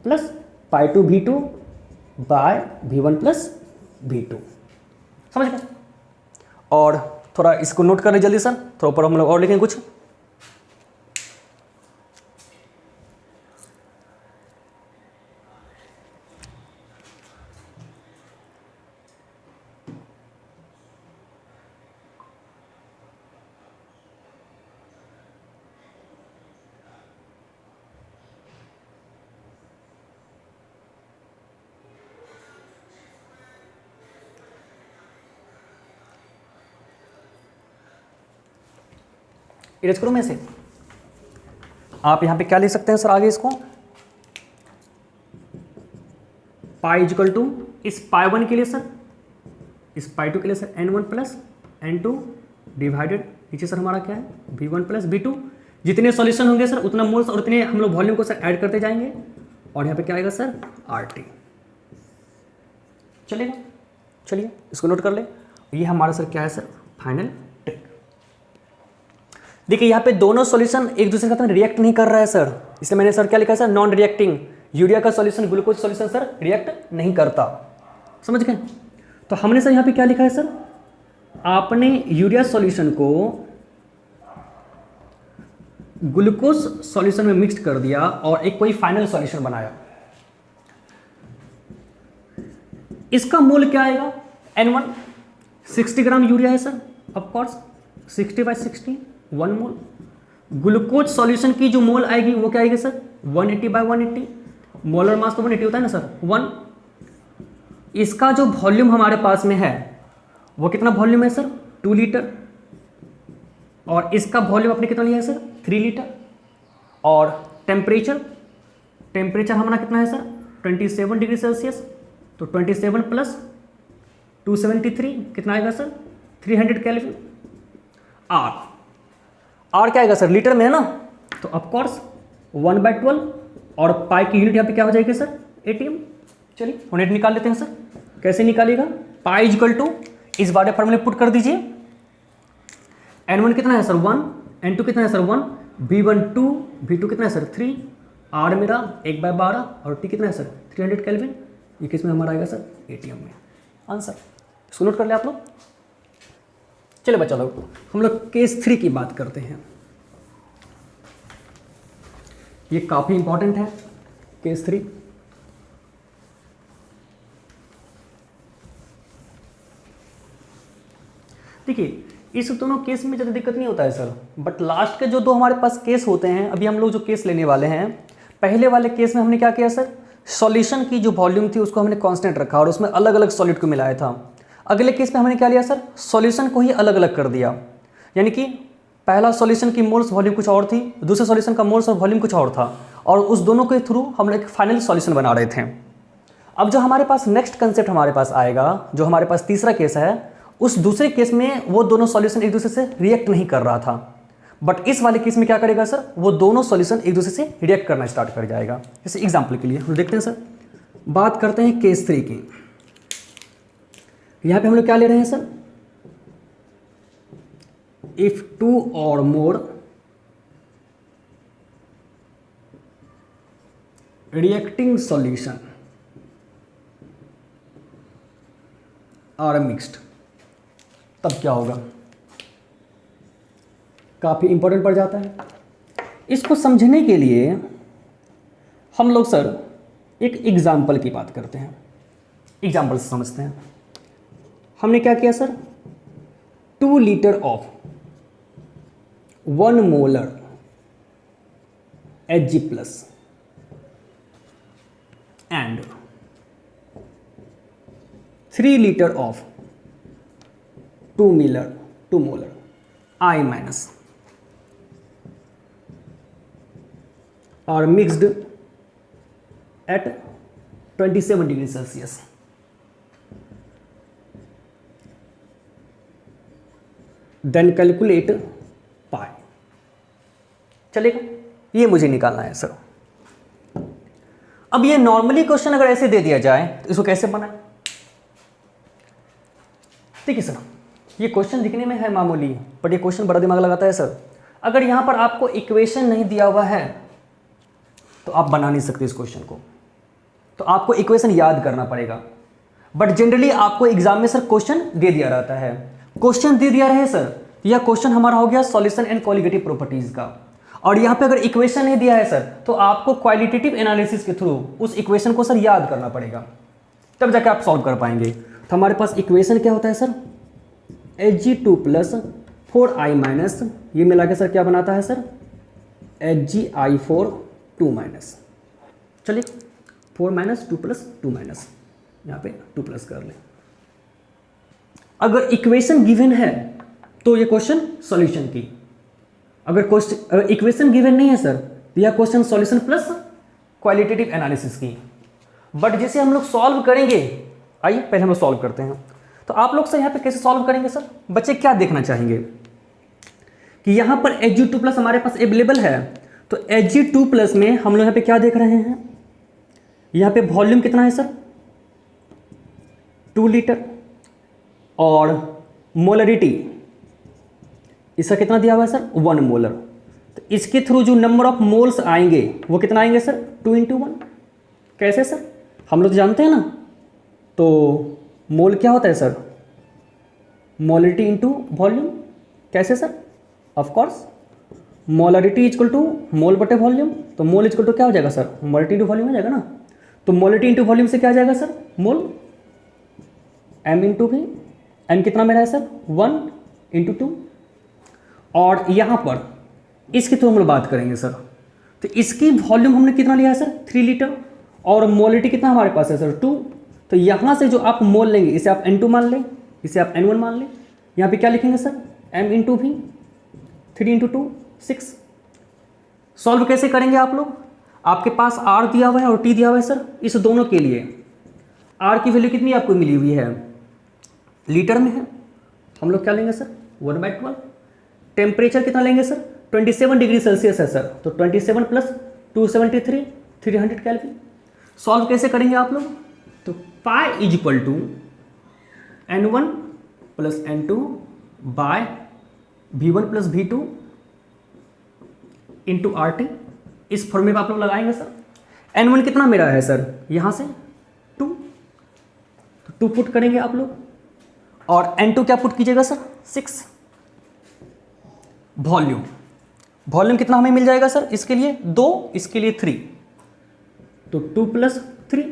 + पाई 2 V2 बाय V1 + V2। समझ गए? और थोड़ा इसको नोट कर रहे जल्दी सर, थोड़ा ऊपर हम लोग और लिखेंगे कुछ। इरेज करो मैं से। आप यहाँ पे क्या लिख सकते हैं सर आगे इसको, पाई इक्वल टू इस पाई 1 के लिए सर, इस पाई 2 के लिए sir n1 plus n2 divided नीचे सर हमारा क्या है v1 प्लस v2। जितने सॉल्यूशन होंगे सर उतना मोल्स और उतने हम लोग वॉल्यूम को सर ऐड करते जाएंगे और यहाँ पे क्या आएगा सर RT। चलेगा, चलिए इसको नोट कर ले। ये हमारा सर क्या है सर फाइनल ट्रिक। देखिए यहाँ पे दोनों सॉल्यूशन एक दूसरे के साथ में रिएक्ट नहीं कर रहा है सर, इसलिए मैंने सर क्या लिखा है सर नॉन रिएक्टिंग। यूरिया का solution glucose solution sir react नहीं करता, समझ गए। तो हमने सर यहाँ पे क्या लिखा है सर, आपने यूरिया सॉल्यूशन को ग्लूकोज सॉल्यूशन में मिक्स कर दिया और एक कोई फाइनल सॉल्यूशन बनाया। इसका मोल क्या आएगा N1, 60 ग्राम यूरिया है sir, of course 60/60 1 mole. Glucose solution की जो मोल आएगी वो क्या आएगी सर 180/180, मोलर मास तो 180 होता है ना सर 1। इसका जो वॉल्यूम हमारे पास में है वो कितना वॉल्यूम है सर 2 लीटर, और इसका वॉल्यूम अपने कितना लिया है सर 3 लीटर। और टेम्परेचर हमारा कितना है सर 27 डिग्री सेल्सियस, तो 27 प्लस 273 कितना आएगा सर 300 केल्विन। आर क्या आएगा सर लीटर में है ना, तो ऑफकोर्स 1/12 और पाई की यूनिट यहाँ पे क्या हो जाएगी सर ATM। चलिए यूनिट निकाल लेते हैं सर, कैसे निकालिएगा, पाई इक्वल टू इस वाले फॉर्मूले पुट कर दीजिए। N1 कितना है सर 1, N2 कितना है सर 1, V1 2, V2 कितना है सर 3, R मेरा 1/12 और T कितना है सर 300 केल्विन। ये किस में हमारा आएगा सर ATM में आंसर। इसको नोट कर ले आप लोग। चलिए बच्चा लोग हम लोग केस 3 की बात करते हैं। ये काफ़ी इंपॉर्टेंट है केस 3। देखिए इस दोनों केस में ज़्यादा दिक्कत नहीं होता है सर, बट लास्ट के जो दो हमारे पास केस होते हैं, अभी हम लोग जो केस लेने वाले हैं, पहले वाले केस में हमने क्या किया सर, सॉल्यूशन की जो वॉल्यूम थी उसको हमने कांस्टेंट रखा और उसमें अलग अलग सॉलिड को मिलाया था। अगले केस में हमने क्या लिया सर, सॉल्यूशन को ही अलग अलग कर दिया, यानी कि पहला सॉल्यूशन की मोल्स वॉल्यूम कुछ और थी, दूसरे सॉल्यूशन का मोल्स और वॉल्यूम कुछ और था, और उस दोनों के थ्रू हम एक फाइनल सॉल्यूशन बना रहे थे। अब जो हमारे पास नेक्स्ट कंसेप्ट हमारे पास आएगा, जो हमारे पास तीसरा केस है, उस दूसरे केस में वो दोनों सॉल्यूशन एक दूसरे से रिएक्ट नहीं कर रहा था, बट इस वाले केस में क्या करेगा सर, वो दोनों सॉल्यूशन एक दूसरे से रिएक्ट करना स्टार्ट कर जाएगा। जैसे एग्जांपल के लिए हम देखते हैं सर, बात करते हैं केस 3 की। यहां पे हम लोग क्या ले रहे हैं sir, if 2 or more reacting solution are mixed, तब क्या होगा, काफ़ी इंपॉर्टेंट पड़ जाता है। इसको समझने के लिए हम लोग सर एक एग्जाम्पल की बात करते हैं, एग्जाम्पल से समझते हैं। हमने क्या किया sir, 2 litre of 1 molar Hg plus and 3 litre of 2 molar I minus are mixed at 27 degree Celsius. Then calculate pi. चलेगा, ये मुझे निकालना है सर। अब ये नॉर्मली क्वेश्चन अगर ऐसे दे दिया जाए तो इसको कैसे बनाए, ठीक है सर। ये क्वेश्चन दिखने में है मामूली, बट ये क्वेश्चन बड़ा दिमाग लगाता है सर। अगर यहां पर आपको इक्वेशन नहीं दिया हुआ है तो आप बना नहीं सकते इस क्वेश्चन को, तो आपको इक्वेशन याद करना पड़ेगा। बट जनरली आपको एग्जाम में सर क्वेश्चन दे दिया रहता है, क्वेश्चन दे दिया रहे सर, यह क्वेश्चन हमारा हो गया सॉल्यूशन एंड क्वालिटेटिव प्रॉपर्टीज का। और यहाँ पे अगर इक्वेशन नहीं दिया है सर तो आपको क्वालिटेटिव एनालिसिस के थ्रू उस इक्वेशन को सर याद करना पड़ेगा, तब जाके आप सॉल्व कर पाएंगे। तो हमारे पास इक्वेशन क्या होता है sir, Hg2 plus 4I minus, ये मिला के सर क्या बनाता है सर, Hgi4 2 माइनस। चलिए 4 माइनस 2 प्लस 2 माइनस, यहाँ पे 2 प्लस कर ले। अगर इक्वेशन गिवन है तो ये क्वेश्चन सॉल्यूशन की, अगर इक्वेशन गिवन नहीं है सर तो यह question solution plus qualitative analysis की, बट जिसे हम लोग सॉल्व करेंगे, आइए पहले हम लोग सॉल्व करते हैं। तो आप लोग सर यहाँ पे कैसे सॉल्व करेंगे सर? बच्चे क्या देखना चाहेंगे कि यहाँ पर Hg2+ हमारे पास अवेलेबल है, तो Hg2+ में हम लोग यहाँ पे क्या देख रहे हैं, यहाँ पे वॉल्यूम कितना है सर 2 लीटर, और मोलरिटी इसका कितना दिया हुआ है सर 1 मोलर। तो इसके थ्रू जो नंबर ऑफ मोल्स आएंगे वो कितना आएंगे सर 2 × 1। कैसे सर? हम लोग तो जानते हैं ना, तो मोल क्या होता है सर मोलरिटी इंटू वॉल्यूम। कैसे sir? Of course molarity equal to mole बटे वॉल्यूम, तो मोल इक्वल टू क्या हो जाएगा सर मोलरिटी इंटू वॉल्यूम हो जाएगा ना। तो मोलरिटी इंटू वॉल्यूम से क्या आ जाएगा सर मोल, m इंटू भी n कितना मेरा है सर 1 × 2। और यहाँ पर इसकी तो हम लोग बात करेंगे सर, तो इसकी वॉल्यूम हमने कितना लिया है सर 3 लीटर, और मोलिटी कितना हमारे पास है सर 2। तो यहाँ से जो आप मोल लेंगे इसे आप N2 मान लें, इसे आप N1 मान लें, यहाँ पे क्या लिखेंगे सर m इंटू भी 3 × 2 6। सॉल्व कैसे करेंगे आप लोग? आपके पास R दिया हुआ है और T दिया हुआ है सर, इस दोनों के लिए R की वैल्यू कितनी आपको मिली हुई है लीटर में है, हम लोग क्या लेंगे सर 1/12। टेम्परेचर कितना लेंगे सर 27 डिग्री सेल्सियस है सर, तो 27 + 273 300 केल्विन। सॉल्व कैसे करेंगे आप लोग? तो पाई is equal to N1 + N2 by V1 + V2 into RT, इस फॉर्मूले में आप लोग लगाएंगे सर। N1 कितना मेरा है सर यहाँ से 2, तो 2 पुट करेंगे आप लोग, और N2 क्या पुट कीजिएगा सर 6। वॉल्यूम कितना हमें मिल जाएगा सर इसके लिए 2, इसके लिए 3, तो 2 + 3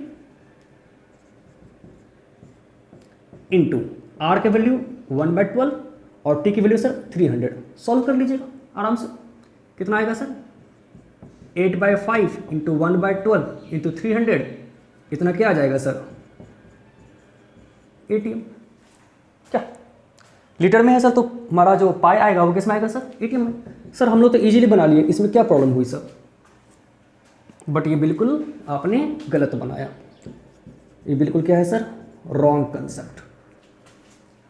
इंटू R के वैल्यू 1/12 और T की वैल्यू सर 300। सॉल्व कर लीजिएगा आराम से, कितना आएगा सर 8/5 इंटू 1/12 इंटू 300, इतना क्या आ जाएगा सर ATM। क्या लीटर में है सर, तो हमारा जो पाई आएगा वो किसमें आएगा सर ATM में। सर हम लोग तो इजीली बना लिए, इसमें क्या प्रॉब्लम हुई सर? बट ये बिल्कुल आपने गलत बनाया, ये बिल्कुल क्या है सर रॉन्ग कंसेप्ट।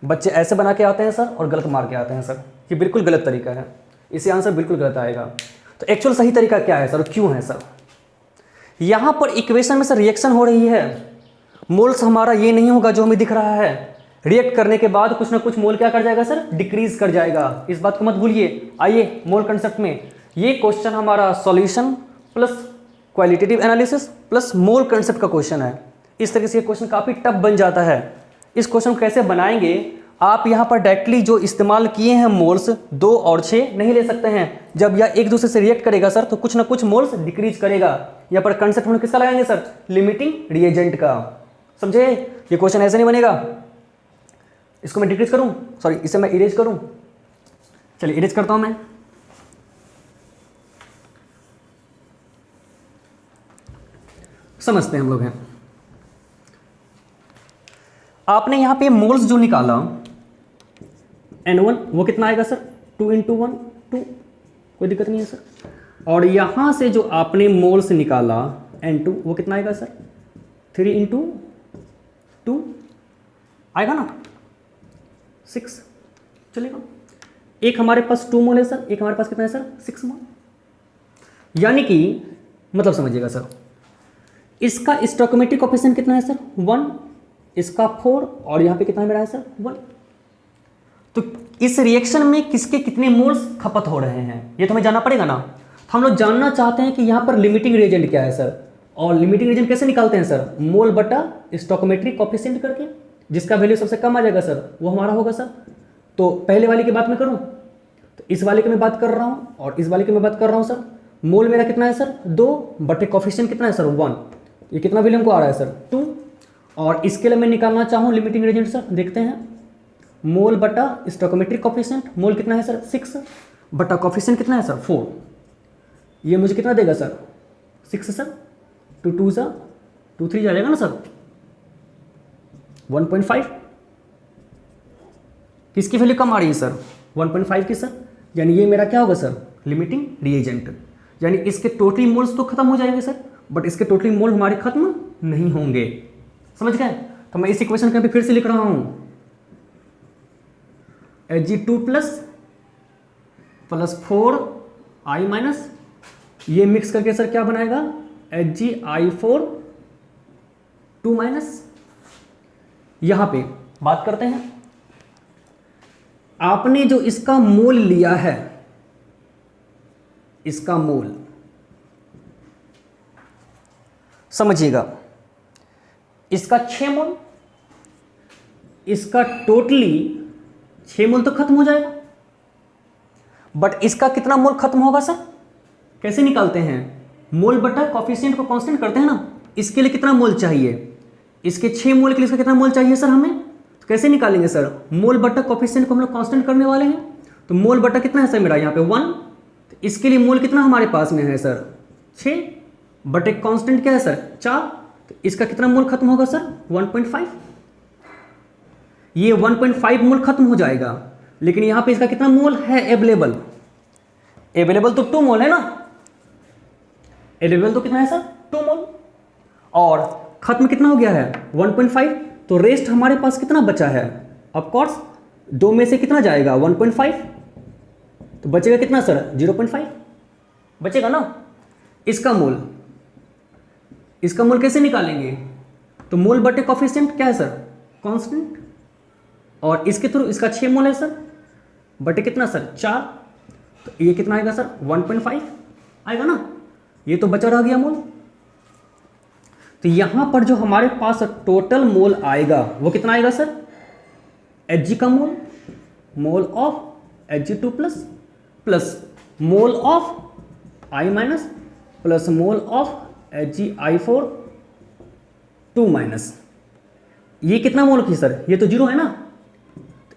बच्चे ऐसे बना के आते हैं सर और गलत मार के आते हैं सर, ये बिल्कुल गलत तरीका है, इसे आंसर बिल्कुल गलत आएगा। तो एक्चुअल सही तरीका क्या है सर, क्यों है सर? यहाँ पर इक्वेशन में सर रिएक्शन हो रही है, मोल्स हमारा ये नहीं होगा जो हमें दिख रहा है, रिएक्ट करने के बाद कुछ ना कुछ मोल क्या कर जाएगा सर डिक्रीज कर जाएगा, इस बात को मत भूलिए। आइए मोल कंसेप्ट में, ये क्वेश्चन हमारा solution plus qualitative analysis plus मोल कंसेप्ट का क्वेश्चन है। इस तरीके से ये क्वेश्चन काफ़ी टफ बन जाता है। इस क्वेश्चन को कैसे बनाएंगे, आप यहाँ पर डायरेक्टली जो इस्तेमाल किए हैं मोल्स 2 और 6 नहीं ले सकते हैं। जब यह एक दूसरे से रिएक्ट करेगा सर तो कुछ ना कुछ मोल्स डिक्रीज करेगा। यहाँ पर कंसेप्ट हम किसका लगाएंगे सर लिमिटिंग रिएजेंट का, समझे? ये क्वेश्चन ऐसे नहीं बनेगा। इसको मैं डिक्रीज करूँ, सॉरी इसे मैं इरेज करूँ, चलिए इरेज करता हूँ मैं। समझते हैं हम लोग हैं। आपने यहाँ पे मोल्स जो निकाला N1 वो कितना आएगा सर 2 × 1 2, कोई दिक्कत नहीं है सर। और यहाँ से जो आपने मोल्स निकाला N2 वो कितना आएगा सर 3 × 2 आएगा ना 6, चलेगा। एक हमारे पास 2 मोल है सर, एक हमारे पास कितना है सर 6 मोल। यानी कि मतलब समझिएगा सर, इसका स्टोइकोमेट्रिक कोएफिशिएंट कितना है सर 1, इसका 4, और यहाँ पे कितना मेरा है सर 1। तो इस रिएक्शन में किसके कितने मोल्स खपत हो रहे हैं ये तो हमें जानना पड़ेगा ना। तो हम लोग जानना चाहते हैं कि यहाँ पर लिमिटिंग रिएजेंट क्या है सर, और लिमिटिंग रिएजेंट कैसे निकालते हैं सर मोल बटा स्टोइकोमेट्रिक कोएफिशिएंट करके, जिसका वैल्यू सबसे कम आ जाएगा सर वो हमारा होगा सर। तो पहले वाले की बात मैं करूँ तो इस वाले की मैं बात कर रहा हूँ और इस वाले की मैं बात कर रहा हूँ सर। मोल मेरा कितना है सर 2 बटे कोएफिशिएंट कितना है सर 1, ये कितना वैल्यू हमको आ रहा है सर 2। और इसके लिए मैं निकालना चाहूँ लिमिटिंग रिएजेंट सर, देखते हैं मोल बटा स्टोइकोमेट्रिक कोएफिशिएंट। मोल कितना है सर 6 बटा कोएफिशिएंट कितना है सर 4, ये मुझे कितना देगा सर 6 सर 2 2 सा 2 3 आ जाएगा ना सर 1.5। किसकी वैल्यू कम आ रही है सर 1.5 की सर, यानी ये मेरा क्या होगा सर लिमिटिंग रिएजेंट, यानी इसके टोटली मोल्स तो खत्म हो जाएंगे सर, बट इसके टोटली मोल हमारे खत्म नहीं होंगे। समझ गए? तो मैं इस इक्वेशन को फिर से लिख रहा हूं, Hg2 प्लस 4I माइनस, ये मिक्स करके सर क्या बनाएगा, HgI4 2 माइनस। यहां पे बात करते हैं, आपने जो इसका मोल लिया है, इसका मोल समझिएगा, इसका 6 मोल, इसका टोटली 6 मोल तो खत्म हो जाएगा, बट इसका कितना मोल खत्म होगा सर? कैसे निकालते हैं? मोल बटा कॉफिशिएंट को कांस्टेंट करते हैं ना, इसके लिए कितना मोल चाहिए, इसके 6 मोल के लिए इसका कितना मोल चाहिए सर हमें? तो कैसे निकालेंगे सर? मोल बटा कॉफिशिएंट को हम लोग कांस्टेंट करने वाले हैं, तो मोल बटा कितना है सर मेरा यहाँ पे 1, तो इसके लिए मोल कितना हमारे पास में है सर 6, बट एक कांस्टेंट क्या है सर 4, तो इसका कितना मोल खत्म होगा सर 1.5। ये 1.5 मोल खत्म हो जाएगा, लेकिन यहां पे इसका कितना मोल है अवेलेबल? अवेलेबल तो 2 मोल है ना, अवेलेबल तो कितना है सर 2 मोल, और खत्म कितना हो गया है 1.5, तो रेस्ट हमारे पास कितना बचा है? ऑफ कोर्स 2 में से कितना जाएगा 1.5, तो बचेगा कितना सर 0.5 बचेगा ना। इसका मोल कैसे निकालेंगे? तो मोल बटे कॉफिशिएंट क्या है सर कांस्टेंट, और इसके थ्रू इसका 6 मोल है सर, बटे कितना सर 4, तो ये कितना आएगा सर 1.5 आएगा ना, ये तो बचा रह गया मोल। तो यहां पर जो हमारे पास टोटल मोल आएगा वो कितना आएगा सर, Hg का mole of Hg2 plus mole of I minus plus mole of HgI4 2 minus. ये कितना मोल की सर? ये तो 0 है ना,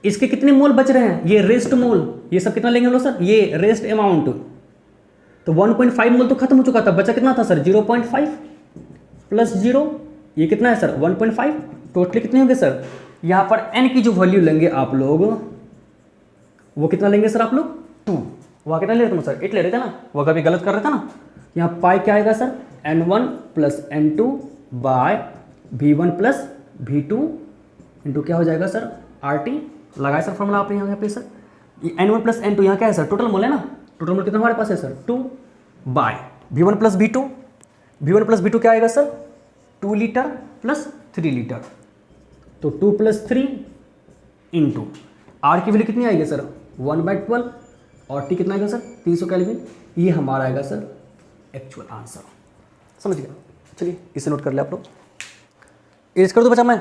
इसके कितने मोल बच रहे हैं? ये रेस्ट मोल, ये सब कितना लेंगे हम लोग सर? ये रेस्ट अमाउंट, तो 1.5 मोल तो खत्म हो चुका था, बचा कितना था सर 0.5 प्लस 0, ये कितना है सर 1.5, टोटली कितने होंगे सर? यहाँ पर n की जो वैल्यू लेंगे आप लोग, वो कितना लेंगे सर आप लोग 2, वहाँ कितना ले रहे थे सर 8 ले रहे थे ना, वो कभी गलत कर रहे थे ना। यहाँ पाई क्या आएगा sir n1 plus n2 by v1 plus v2 into क्या हो जाएगा सर RT, लगाए सर फॉर्मूला आपने यहाँ पे सर, ये n1 प्लस n2 यहाँ क्या है सर टोटल मोल है ना, टोटल मोल कितना हमारे पास है sir 2 bye v1 plus v2, v1 plus v2 क्या आएगा सर 2 लीटर प्लस 3 लीटर, तो 2 प्लस 3 इंटू R की वैल्यू कितनी आएगी सर 1/12, और T कितना आएगा सर 300 केल्विन, ये हमारा आएगा सर एक्चुअल आंसर। समझ गया? चलिए इसे नोट कर ले आप लोग, इरेज कर दो बचा मैं।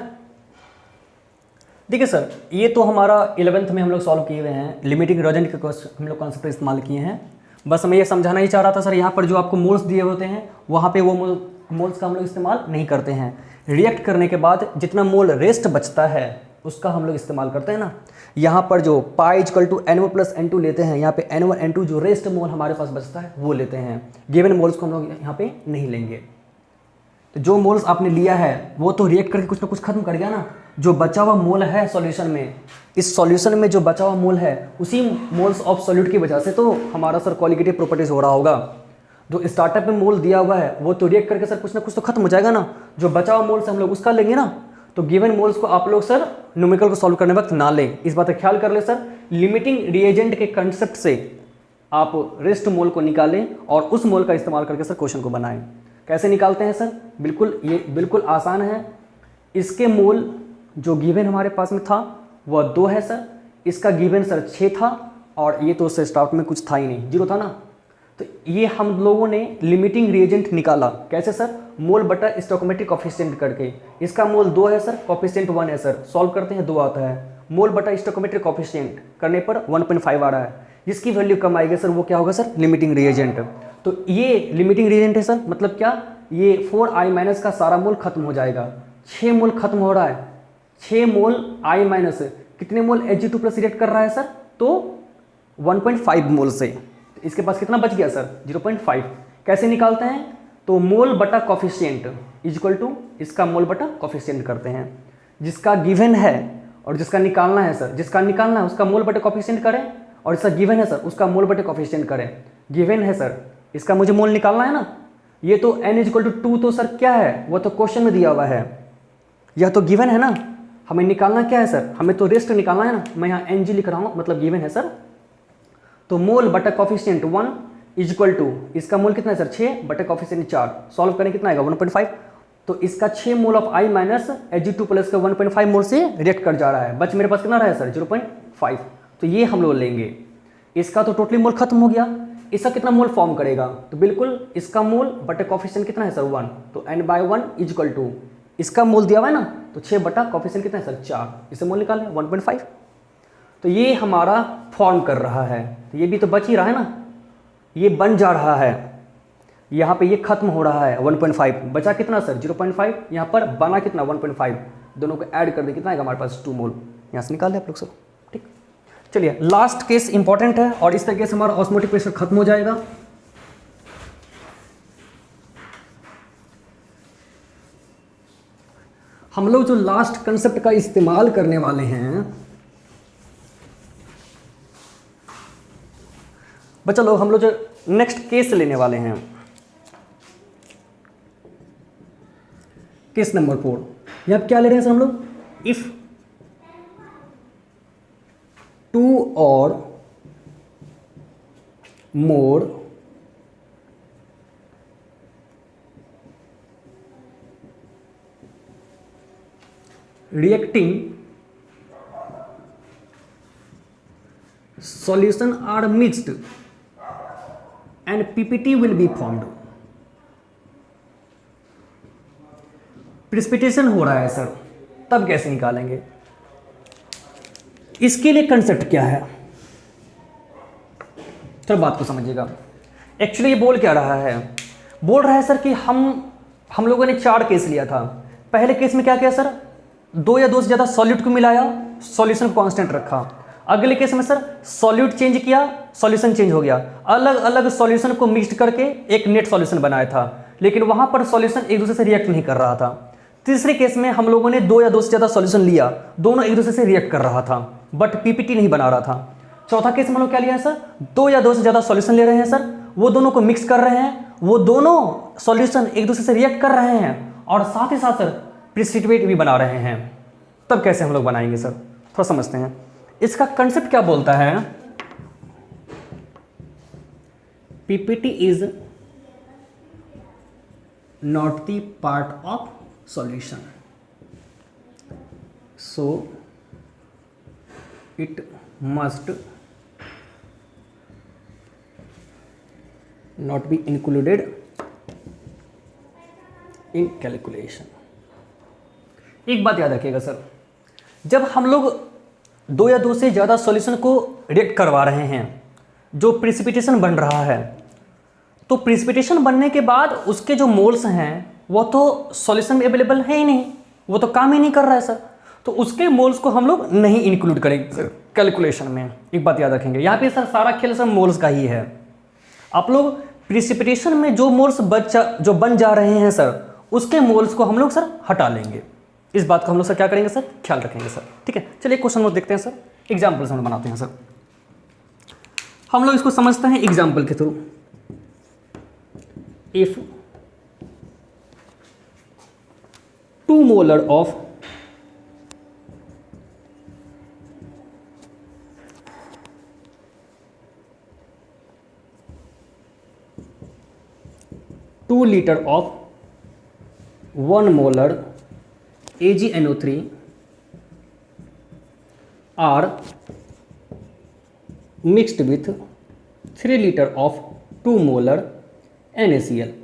देखिए सर, ये तो हमारा 11th में हम लोग सॉल्व किए हुए हैं, लिमिटिंग रिएजेंट के हम लोग कॉन्सेप्ट इस्तेमाल किए हैं। बस मैं ये समझाना ही चाह रहा था सर, यहाँ पर जो आपको मोल्स दिए होते हैं वहाँ पे वो मोल्स का हम लोग इस्तेमाल नहीं करते हैं। रिएक्ट करने के बाद जितना मोल रेस्ट बचता है उसका हम लोग इस्तेमाल करते हैं ना। यहाँ पर जो पाई equal to N1 plus N2 लेते हैं, यहाँ पे N1 N2 जो रेस्ट मोल हमारे पास बचता है वो लेते हैं, गिवन मोल्स को हम लोग यहाँ पे नहीं लेंगे। तो जो मोल्स आपने लिया है वो तो रिएक्ट करके कुछ ना कुछ खत्म कर गया ना, जो बचा हुआ मोल है सॉल्यूशन में, इस सॉल्यूशन में जो बचा हुआ मोल है उसी मोल्स ऑफ सॉल्यूट की वजह से तो हमारा सर क्वालिटेटिव प्रॉपर्टीज हो रहा होगा। जो स्टार्टअप में मोल दिया हुआ है वो तो रिएक्ट करके सर कुछ ना कुछ तो खत्म हो जाएगा ना, जो बचा हुआ मोल से हम लोग उसका लेंगे ना। तो गिवन मोल्स को आप लोग सर न्यूमेरिकल को सॉल्व करने वक्त ना लें, इस बात का ख्याल कर ले सर। लिमिटिंग रिएजेंट के कंसेप्ट से आप रेस्ट मोल को निकालें और उस मोल का इस्तेमाल करके सर क्वेश्चन को बनाएं। कैसे निकालते हैं सर? ये बिल्कुल आसान है। इसके मोल जो गिवन हमारे पास में था वह 2 है सर, इसका गिवन सर 6 था, और ये तो उससे स्टार्ट में कुछ था ही नहीं, 0 था ना। तो ये हम लोगों ने लिमिटिंग रिएजेंट निकाला कैसे सर? मोल बटा स्टोइकोमेट्रिक कोफिशिएंट करके। इसका मोल 2 है सर, कोफिशिएंट 1 है सर, सॉल्व करते हैं 2 आता है। मोल बटा स्टोइकोमेट्रिक कोफिशिएंट करने पर 1.5 आ रहा है, जिसकी वैल्यू कम आएगी सर वो क्या होगा सर? Limiting reagent. तो ये लिमिटिंग रिएजेंट है सर, मतलब क्या? ये 4I माइनस का सारा मोल खत्म हो जाएगा, 6 मोल खत्म हो रहा है, 6 मोल I माइनस कितने मोल Hg2 प्लस रिएक्ट कर रहा है सर? तो 1.5 मोल से इसके पास कितना बच गया सर? 0.5। कैसे निकालते हैं? तो मोल बटा कॉफिशिएंट इक्वल टू इसका मोल बटा कॉफिशिएंट करते हैं, जिसका गिवन है और जिसका निकालना है सर, जिसका निकालना है उसका मोल बटा कॉफिशिएंट करें और इसका गिवन है सर, उसका मोल बटे कोफिशिएंट करें। गिवन है सर, इसका मुझे मोल निकालना है ना। ये तो n=2 तो सर क्या है, वो तो क्वेश्चन में दिया हुआ है, यह तो गिवन है ना। हमें निकालना क्या है सर, हमें तो रेस्ट निकालना है ना। मैं यहाँ Ng लिख रहा हूँ, मतलब गिवन है सर। तो मोल बटा कोफिशिएंट 1 इसका मोल कितना है सर 6 बटे कोफिशिएंट 4, सॉल्व करें कितना आएगा 1.5। तो इसका 6 mole of I minus Ag2 plus का 1.5 मोल से रिएक्ट कर जा रहा है। बच मेरे पास कितना रहा है सर 0.5। तो ये हम लोग लेंगे। इसका तो टोटली मोल खत्म हो गया। इसका कितना मोल फॉर्म करेगा, तो बिल्कुल इसका मोल बटे कोफिशिएंट कितना है सर 1, तो n/1 इसका मोल दिया हुआ है ना, तो 6 बटा कोफिशिएंट कितना है सर 4, इसे मोल निकालें 1.5। तो ये हमारा फॉर्म कर रहा है, तो ये भी तो बच ही रहा है ना, ये बन जा रहा है। यहाँ पे ये खत्म हो रहा है 1.5, बचा कितना सर 0.5, यहाँ पर बना कितना 1.5, दोनों को ऐड कर दे कितना आएगा हमारे पास 2 मोल। यहाँ से निकाल दे आप लोग सब। ठीक, चलिए लास्ट केस इंपॉर्टेंट है और इस तरीके से हमारा ऑस्मोटिक प्रेशर खत्म हो जाएगा। हम लोग जो लास्ट कंसेप्ट का इस्तेमाल करने वाले हैं, बच्चा लोग हम लोग जो नेक्स्ट केस लेने वाले हैं, केस नंबर 4। यहां क्या ले रहे हैं सर हम लोग, इफ 2 और मोर reacting solution are mixed and PPT will be formed। Precipitation हो रहा है सर, तब कैसे निकालेंगे, इसके लिए कंसेप्ट क्या है, तो बात को समझिएगा। एक्चुअली ये बोल क्या रहा है, बोल रहा है सर कि हम लोगों ने 4 केस लिया था। पहले केस में क्या किया सर, 2 या 2 से ज़्यादा सॉल्यूट को मिलाया, सॉल्यूशन कांस्टेंट रखा। अगले केस में सर सॉल्यूट चेंज किया, सॉल्यूशन चेंज हो गया। अलग अलग सॉल्यूशन को मिक्स करके एक नेट सॉल्यूशन बनाया था, लेकिन वहाँ पर सॉल्यूशन एक दूसरे से रिएक्ट नहीं कर रहा था। तीसरे केस में हम लोगों ने 2 या 2 से ज़्यादा सॉल्यूशन लिया, दोनों एक दूसरे से रिएक्ट कर रहा था, बट पीपीटी नहीं बना रहा था। चौथा केस में हम लोग क्या लिया है सर, 2 या 2 से ज़्यादा सॉल्यूशन ले रहे हैं सर, वो दोनों को मिक्स कर रहे हैं, वो दोनों सॉल्यूशन एक दूसरे से रिएक्ट कर रहे हैं और साथ ही साथ सर प्रिसिपिटेट भी बना रहे हैं। तब कैसे हम लोग बनाएंगे सर, थोड़ा समझते हैं। इसका कंसेप्ट क्या बोलता है, PPT is not the part of solution, so it must not be included in calculation. एक बात याद रखिएगा सर, जब हम लोग 2 या 2 से ज़्यादा सॉल्यूशन को रिएक्ट करवा रहे हैं, जो प्रिसिपिटेशन बन रहा है, तो प्रिसिपिटेशन बनने के बाद उसके जो मोल्स हैं वो तो सॉल्यूशन में अवेलेबल है ही नहीं, वो तो काम ही नहीं कर रहा है सर, तो उसके मोल्स को हम लोग नहीं इंक्लूड करेंगे सर कैलकुलेशन में। एक बात याद रखेंगे, यहाँ पे सर सारा खेल सर मोल्स का ही है। आप लोग प्रिसिपिटेशन में जो मोल्स जो बन जा रहे हैं सर, उसके मोल्स को हम लोग सर हटा लेंगे। इस बात को हम लोग सर क्या करेंगे सर, ख्याल रखेंगे सर। ठीक है, चलिए क्वेश्चन लोग देखते हैं सर, एग्जाम्पल से हम बनाते हैं सर। हम लोग इसको समझते हैं एग्जाम्पल के through. If 2 molar of two litre of 1 molar AgNO3 are mixed with 3 liter of 2 molar NaCl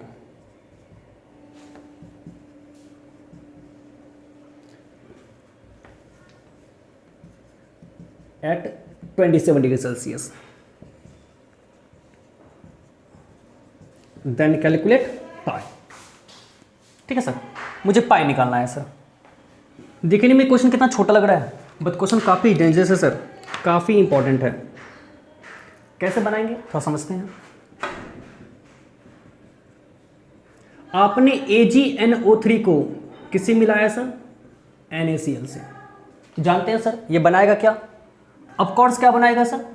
at 27 degrees Celsius, then calculate pi। ठीक है सर, मुझे पाई निकालना है सर। देखने में क्वेश्चन कितना छोटा लग रहा है, बट क्वेश्चन काफ़ी डेंजरस है सर, काफ़ी इंपॉर्टेंट है। कैसे बनाएंगे थोड़ा समझते हैं। आपने AgNO3 को किससे मिलाया सर, NaCl से। जानते हैं सर ये बनाएगा क्या, ऑफ कोर्स क्या बनाएगा सर,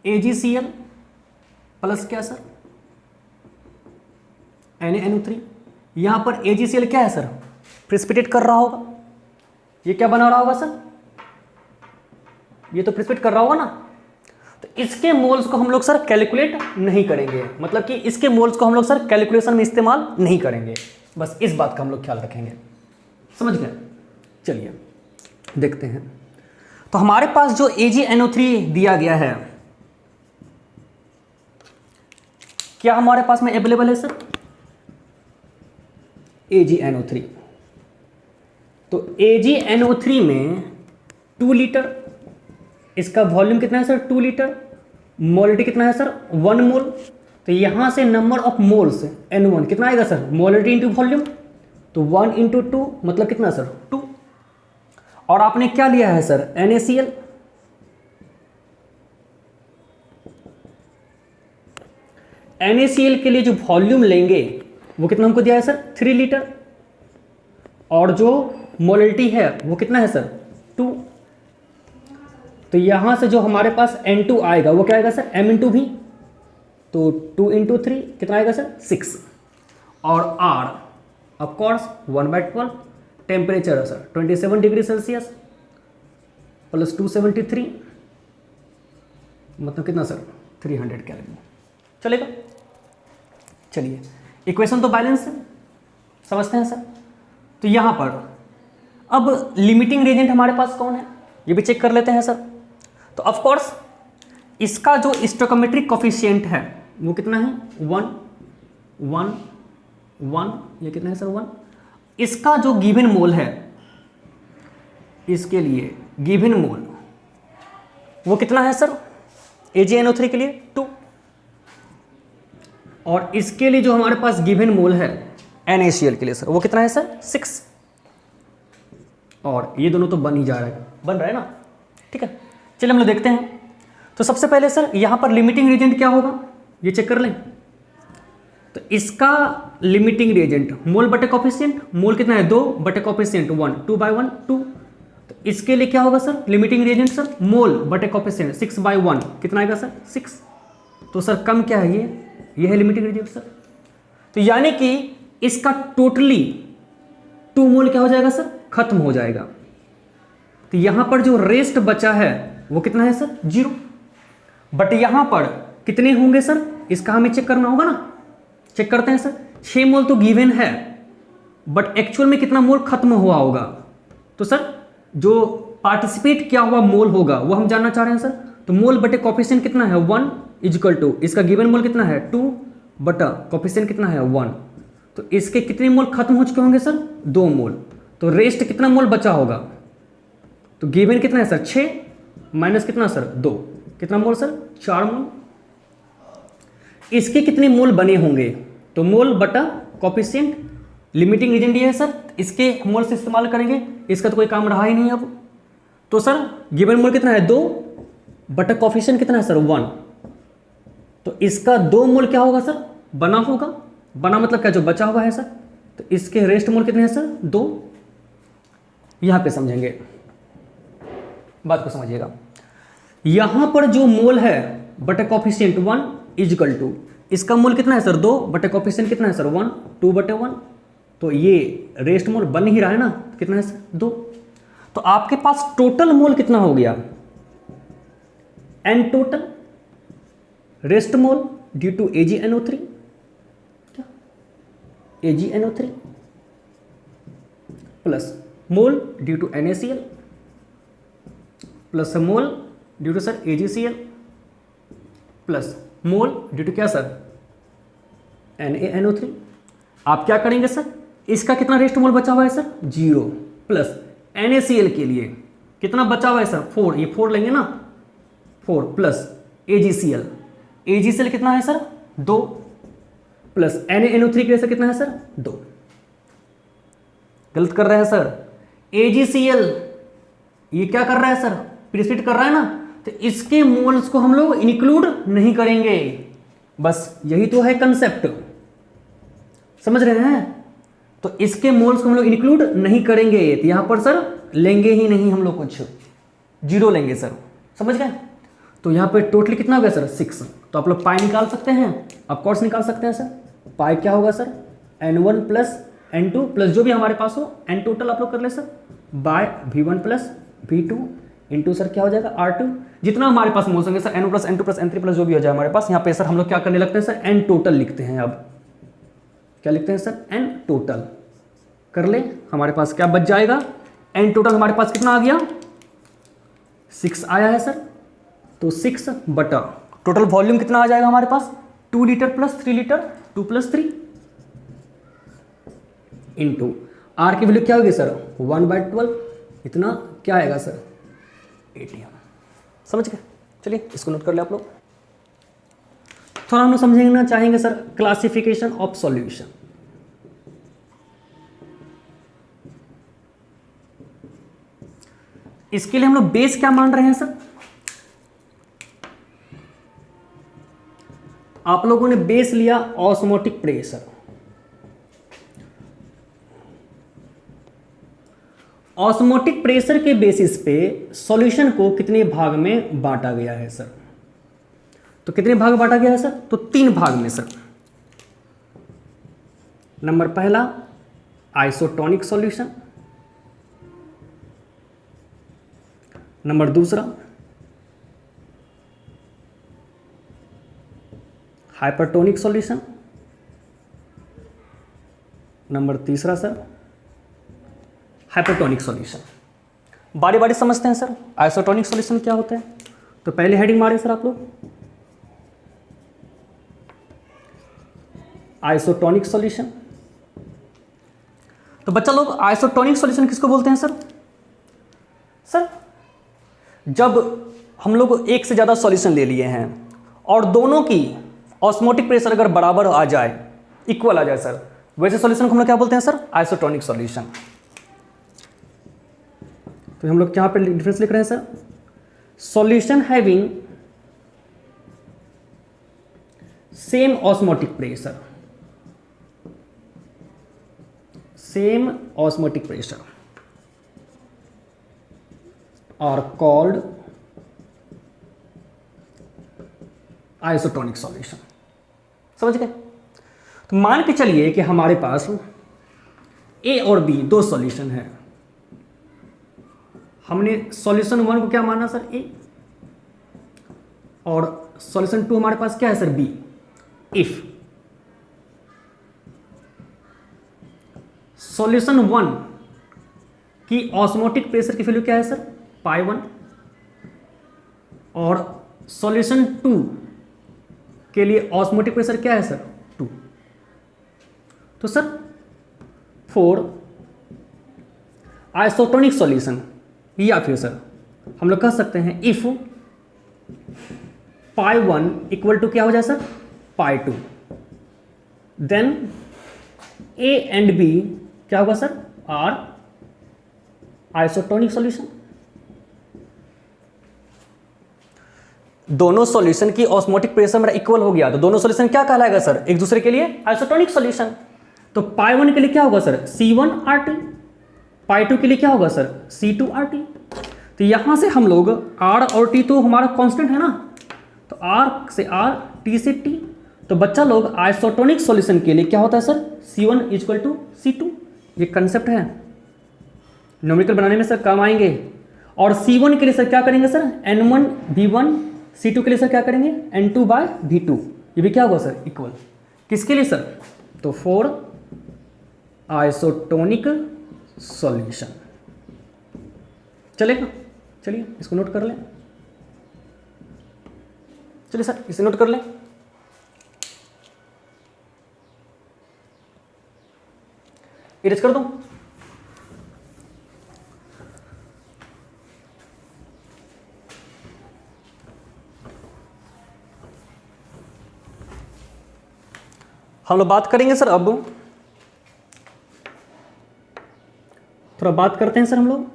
AgCl प्लस क्या सर, NaNO3। यहां पर AgCl क्या है सर, प्रेसिपिटेट कर रहा होगा। ये क्या बना रहा होगा सर, ये तो प्रेसिपिटेट कर रहा होगा ना। तो इसके मोल्स को हम लोग सर कैलकुलेट नहीं करेंगे, मतलब कि इसके मोल्स को हम लोग सर कैलकुलेशन में इस्तेमाल नहीं करेंगे। बस इस बात का हम लोग ख्याल रखेंगे, समझ गए। चलिए देखते हैं। तो हमारे पास जो AgNO3 दिया गया है, क्या हमारे पास में अवेलेबल है सर, AgNO3। तो AgNO3 में 2 लीटर, इसका वॉल्यूम कितना है सर 2 लीटर, मोलिटी कितना है सर 1 मोल। तो यहां से नंबर ऑफ मोल्स N1 कितना आएगा सर, मोलिटी इंटू वॉल्यूम, तो 1 इंटू 2 मतलब कितना सर 2। और आपने क्या लिया है सर NaCl, NaCl के लिए जो वॉल्यूम लेंगे वो कितना हमको दिया है सर 3 लीटर, और जो मोलिटी है वो कितना है सर 2। तो यहां से जो हमारे पास N2 आएगा वो क्या आएगा सर M इंटू V, तो 2 इंटू 3 कितना आएगा सर 6। और R ऑफकोर्स 1/12, टेम्परेचर है सर 27 डिग्री सेल्सियस प्लस 273 मतलब कितना सर 300 कैलोरी। चलेगा। चलिए इक्वेशन तो बैलेंस है, समझते हैं सर। तो यहां पर अब लिमिटिंग रिएजेंट हमारे पास कौन है ये भी चेक कर लेते हैं सर। तो ऑफ कोर्स इसका जो स्टोइकोमेट्रिक कोफिशिएंट है वो कितना है 1 1 1, ये कितना है सर 1। इसका जो गिवन मोल है, इसके लिए गिवन मोल वो कितना है सर AgNO3 के लिए 2, और इसके लिए जो हमारे पास गिवन मोल है NaCl के लिए सर वो कितना है सर 6। और ये दोनों तो बन ही जा रहा है, बन रहा है ना, ठीक है। चलिए हम लोग देखते हैं। तो सबसे पहले सर यहां पर लिमिटिंग रिएजेंट क्या होगा ये चेक कर लें। तो इसका लिमिटिंग रिएजेंट मोल बटे कोफिशिएंट, मोल कितना है 2 बटे कोफिशिएंट 1, 2/1 2। तो इसके लिए क्या होगा सर लिमिटिंग रिएजेंट सर मोल बटे कोफिशिएंट 6/1 कितना आएगा सर 6। तो सर कम क्या है ये है लिमिटिंग रिएजेंट सर। तो यानी कि इसका टोटली 2 मोल क्या हो जाएगा सर खत्म हो जाएगा। तो यहां पर जो रेस्ट बचा है वो कितना है सर 0। बट यहां पर कितने होंगे सर इसका हमें चेक करना होगा ना। चेक करते हैं सर। 6 मोल तो गिवन है, बट एक्चुअल में कितना मोल खत्म हुआ होगा। तो सर जो पार्टिसिपेट किया हुआ मोल होगा वो हम जानना चाह रहे हैं सर। तो मोल बटे कोफिशिएंट कितना है 1 इक्वल टू इसका गिवन मोल कितना है 2 बटा कोफिशिएंट कितना है 1। तो इसके कितने मोल खत्म हो चुके होंगे सर 2 मोल। तो रेस्ट कितना मोल बचा होगा, तो गिवन कितना है सर 6 माइनस कितना सर 2, कितना मोल सर 4 मोल। इसके कितने मोल बने होंगे, तो मोल बटा कोफिशिएंट, लिमिटिंग रिएजेंट ये है सर, इसके मोल से इस्तेमाल करेंगे, इसका तो कोई काम रहा ही नहीं अब। तो सर गिवन मोल कितना है 2 बटा कोफिशिएंट कितना है सर 1। तो इसका 2 मोल क्या होगा सर बना होगा, बना मतलब क्या जो बचा हुआ है सर। तो इसके रेस्ट मोल कितने हैं सर 2। यहां पे समझेंगे, बात को समझिएगा। यहां पर जो मोल है बटे कोफिशिएंट 1 इक्वल टू इसका मोल कितना है सर 2 बटे कोफिशिएंट कितना है सर 1, 2 बटे 1। तो ये रेस्ट मोल बन ही रहा है ना, कितना है सर 2। तो आपके पास टोटल मोल कितना हो गया N total, rest mole due to AgNO3, AgNO3 plus mole due to NaCl plus mole due to sir AgCl plus mole due to क्या सर NaNO3। आप क्या करेंगे सर, इसका कितना रेस्ट मोल बचा हुआ है सर 0 प्लस NaCl के लिए कितना बचा हुआ है सर 4, ये 4 लेंगे ना 4 प्लस AgCl, AgCl कितना है सर 2 प्लस NaNO3 के लिए सर कितना है सर 2। गलत कर रहे हैं सर, AgCl ये क्या कर रहा है सर प्रिसिपिटेट कर रहा है ना, तो इसके मोल्स को हम लोग इंक्लूड नहीं करेंगे। बस यही तो है कंसेप्ट, समझ रहे हैं। तो इसके मोल्स को हम लोग इंक्लूड नहीं करेंगे, तो यहां पर सर लेंगे ही नहीं हम लोग, कुछ 0 लेंगे सर, समझ गए। तो यहाँ पे टोटली कितना हो गया सर 6। तो आप लोग पाई निकाल सकते हैं, ऑफ कोर्स निकाल सकते हैं सर। पाई क्या होगा sir n1 plus n2 plus जो भी हमारे पास हो n टोटल आप लोग कर ले sir by v1 plus v2 into sir क्या हो जाएगा r2, जितना हमारे पास मोल्स होंगे sir n1 plus n2 plus n3 plus जो भी हो जाए हमारे पास। यहाँ पे सर हम लोग क्या करने लगते हैं सर n टोटल लिखते हैं। अब क्या लिखते हैं सर n टोटल कर ले, हमारे पास क्या बच जाएगा n टोटल हमारे पास कितना आ गया 6 आया है सर। तो 6 बटा टोटल वॉल्यूम कितना आ जाएगा हमारे पास 2 litre plus 3 litre 2 plus 3 into R की वैल्यू क्या होगी सर 1/12, इतना क्या आएगा सर ATM। समझ गए? चलिए इसको नोट कर ले आप लोग। थोड़ा हम लोग समझना चाहेंगे सर क्लासिफिकेशन ऑफ सॉल्यूशन। इसके लिए हम लोग बेस क्या मान रहे हैं सर, आप लोगों ने बेस लिया ऑस्मोटिक प्रेशर। ऑस्मोटिक प्रेशर के बेसिस पे सॉल्यूशन को कितने भाग में बांटा गया है सर, तो कितने भाग बांटा गया है सर, तो 3 भाग में सर। नंबर पहला आइसोटोनिक सॉल्यूशन, नंबर दूसरा हाइपरटोनिक सॉल्यूशन, नंबर तीसरा सर हाइपरटोनिक सॉल्यूशन। बारी बारी समझते हैं सर आइसोटोनिक सॉल्यूशन क्या होता है। तो पहले हेडिंग मारे सर आप लोग आइसोटोनिक सॉल्यूशन। तो बच्चा लोग आइसोटोनिक सॉल्यूशन किसको बोलते हैं सर, सर जब हम लोग एक से ज़्यादा सॉल्यूशन ले लिए हैं और दोनों की ऑस्मोटिक प्रेशर अगर बराबर आ जाए, इक्वल आ जाए सर, वैसे सॉल्यूशन को हम लोग क्या बोलते हैं सर आइसोटोनिक सॉल्यूशन। तो हम लोग यहाँ पे डिफरेंस लिख रहे हैं sir solution having same osmotic pressure, same osmotic pressure are called isotonic solution. समझ गए? तो मान के चलिए कि हमारे पास A और B 2 सॉल्यूशन है। हमने सॉल्यूशन 1 को क्या माना सर A और सॉल्यूशन 2 हमारे पास क्या है सर B। इफ सॉल्यूशन 1 की ऑस्मोटिक प्रेशर की वैल्यू क्या है सर π1 और सॉल्यूशन 2 के लिए ऑस्मोटिक प्रेशर क्या है सर 2। तो सर 4 आइसोटोनिक सॉल्यूशन, या फिर सर हम लोग कह सकते हैं इफ π1 इक्वल टू क्या हो जाए sir π2, then A and B क्या होगा सर आर आइसोटोनिक सॉल्यूशन। दोनों सॉल्यूशन की ऑस्मोटिक प्रेशर मेरा इक्वल हो गया तो दोनों सॉल्यूशन क्या कहलाएगा सर एक दूसरे के लिए आइसोटोनिक सॉल्यूशन। तो π1 के लिए क्या होगा सर C1RT, π2 के लिए क्या होगा सर C2RT। तो यहां से हम लोग R और T तो हमारा कांस्टेंट है ना, तो R से R T से T। तो बच्चा लोग आइसोटोनिक सॉल्यूशन के लिए क्या होता है सर C1 = C2। ये कंसेप्ट है, न्यूमेरिकल बनाने में सर काम आएंगे। और C1 के लिए सर क्या करेंगे सर N1 V1, C2 के लिए सर क्या करेंगे N2/V2। ये भी क्या होगा सर इक्वल किसके लिए सर, तो 4 आइसोटोनिक सॉल्यूशन। चलेगा? चलिए इसको नोट कर लें। चलिए सर इसे नोट कर लें। इरेज कर दूं? हम लोग बात करेंगे सर, अब थोड़ा बात करते हैं सर हम लोग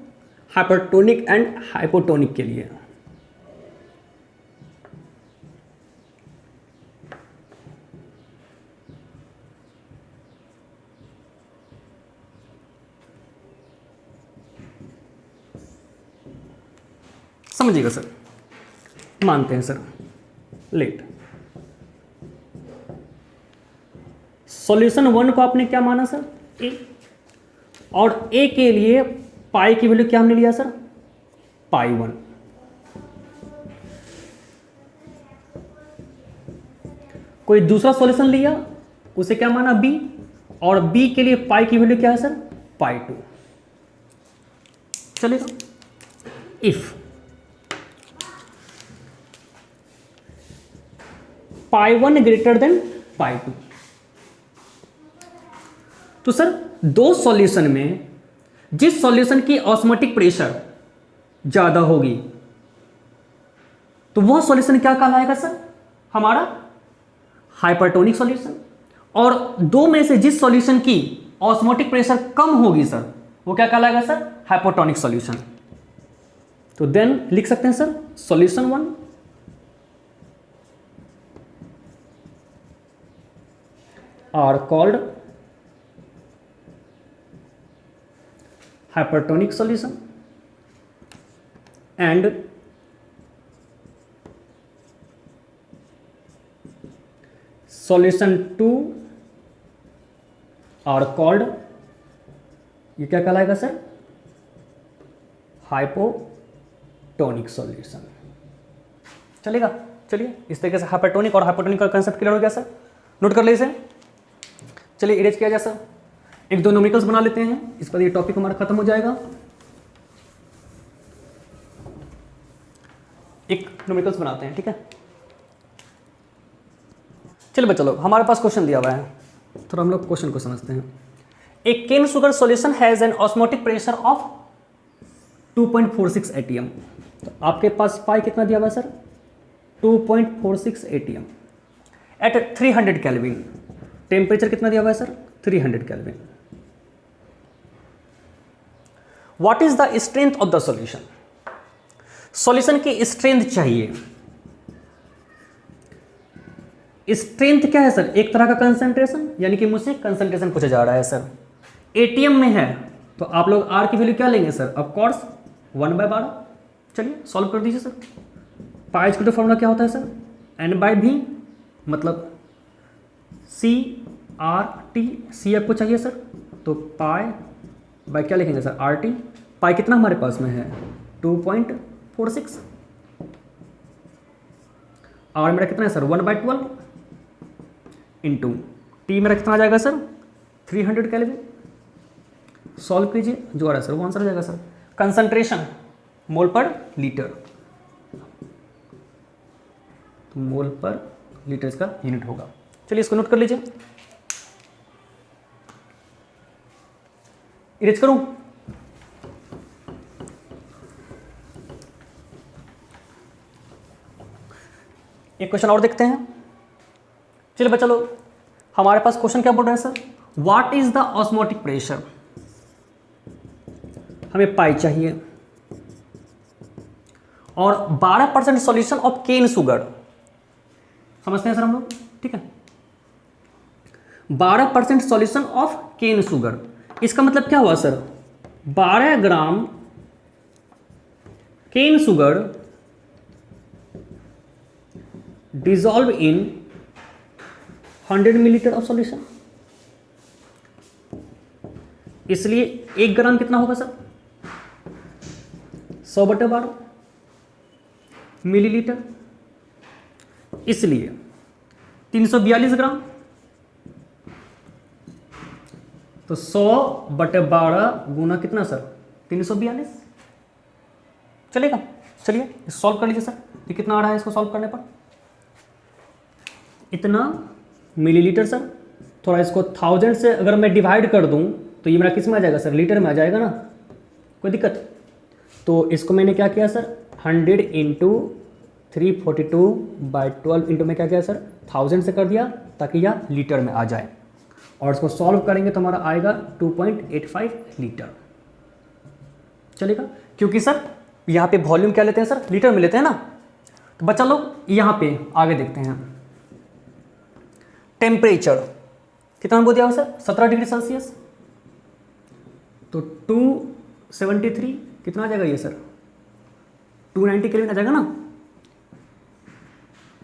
हाइपरटोनिक एंड हाइपोटोनिक के लिए। समझिएगा सर, मानते हैं सर। लेट सॉल्यूशन 1 को आपने क्या माना सर, ए, और ए के लिए पाई की वैल्यू क्या हमने लिया सर, पाई 1। कोई दूसरा सॉल्यूशन लिया, उसे क्या माना, बी, और बी के लिए पाई की वैल्यू क्या है सर, पाई 2। चलेगा। If pi 1 greater than pi 2, तो सर दो सॉल्यूशन में जिस सॉल्यूशन की ऑस्मोटिक प्रेशर ज्यादा होगी तो वह सॉल्यूशन क्या कहलाएगा सर, हमारा हाइपरटोनिक सॉल्यूशन। और दो में से जिस सॉल्यूशन की ऑस्मोटिक प्रेशर कम होगी सर, वो क्या कहलाएगा सर, हाइपोटोनिक सॉल्यूशन। तो देन लिख सकते हैं sir, solution 1 are called hypertonic solution and solution 2 are called, ये क्या कहलाएगा सर, हाइपोटोनिक सॉल्यूशन। चलेगा। चलिए इस तरीके से हाइपरटोनिक और हाइपोटोनिक का कंसेप्ट क्लियर हो गया सर, नोट कर लीजिए। चलिए इरेज किया जाए सर, एक दो न्यूमेरिकल्स बना लेते हैं, इस पर ये टॉपिक हमारा खत्म हो जाएगा। एक न्यूमेरिकल्स बनाते हैं, ठीक है। चलिए बच्चों लोग, हमारे पास क्वेश्चन दिया हुआ है, थोड़ा हम लोग क्वेश्चन को समझते हैं। एक cane sugar solution has an osmotic pressure of 2.46 atm। तो आपके पास पाई कितना दिया हुआ है sir, 2.46 atm at 300 kelvin. Temperature कितना दिया हुआ है sir, 300 kelvin. What is the strength of the solution, solution की स्ट्रेंथ चाहिए। स्ट्रेंथ क्या है सर, एक तरह का कंसंट्रेशन, यानी कि मुझसे कंसंट्रेशन पूछा जा रहा है सर। एटीएम में है तो आप लोग आर की वैल्यू क्या लेंगे सर, ऑफ कोर्स 1/12। चलिए सॉल्व कर दीजिए सर। पाई का फॉर्मूला क्या होता है सर, n/v, मतलब CRT। सी आपको चाहिए सर, तो पाई बाय क्या लिखेंगे सर, RT। पाई कितना हमारे पास में है, 2.46। आर मेरा कितना है सर, 1/12 इंटू टी मेरा कितना आ जाएगा सर, 300 केल्विन। सॉल्व कीजिए, जो आ रहा है सर वो आंसर आ जाएगा सर। कंसंट्रेशन मोल पर लीटर, तो मोल पर लीटर इसका यूनिट होगा। चलिए इसको नोट कर लीजिए। इरेज करूं, एक क्वेश्चन और देखते हैं। चलिए बच्चा लोग, हमारे पास क्वेश्चन क्या बोल रहा है sir, what is the osmotic pressure. हमें पाई चाहिए और 12% सॉल्यूशन ऑफ केन शुगर, समझते हैं सर हम लोग, ठीक है। 12% सॉल्यूशन ऑफ केन शुगर, इसका मतलब क्या हुआ sir, 12 gram cane sugar dissolve in 100 millilitre of solution. इसलिए 1 ग्राम कितना होगा सर, 100/12 मिलीलीटर। इसलिए 342 ग्राम, तो 100/12 गुना कितना सर, 342। चलेगा। चलिए सॉल्व कर लीजिए सर, ये कितना आ रहा है इसको सॉल्व करने पर, इतना मिलीलीटर सर। थोड़ा इसको 1000 से अगर मैं डिवाइड कर दूं तो ये मेरा किस में आ जाएगा सर, लीटर में आ जाएगा ना, कोई दिक्कत। तो इसको मैंने क्या किया सर, 100 इंटू 342/12 इंटू में क्या किया सर, 1000 से कर दिया ताकि यह लीटर में आ जाए। और इसको सॉल्व करेंगे तो हमारा आएगा 2.85 लीटर। चलेगा, क्योंकि सर यहाँ पे वॉल्यूम क्या लेते हैं सर, लीटर में लेते हैं ना। तो बच्चा लोग यहाँ पे आगे देखते हैं, टेम्परेचर कितना बोल दिया सर, 17 डिग्री सेल्सियस। तो 273 कितना आ जाएगा ये सर, 290 केल्विन आ जाएगा ना।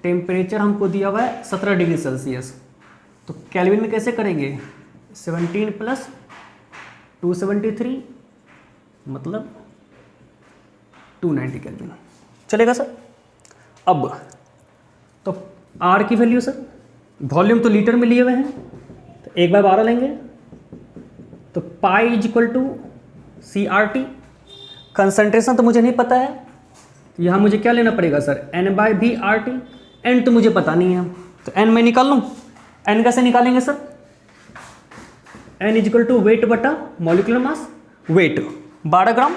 टेम्परेचर हमको दिया हुआ है 17 डिग्री सेल्सियस, तो केल्विन में कैसे करेंगे 17 प्लस 273 मतलब 290 केल्विन, चलेगा सर। अब तो आर की वैल्यू सर, वॉल्यूम तो लीटर में लिए हुए हैं, तो 1/12 लेंगे, तो पाई is equal to CRT। Concentration तो मुझे नहीं पता है, तो यहाँ मुझे क्या लेना पड़ेगा सर N/VRT। एन तो मुझे पता नहीं है, तो एन मैं निकाल लूँ। एन कैसे निकालेंगे sir, N is equal to weight बटा मॉलिक्यूलर मास। वेट 12 ग्राम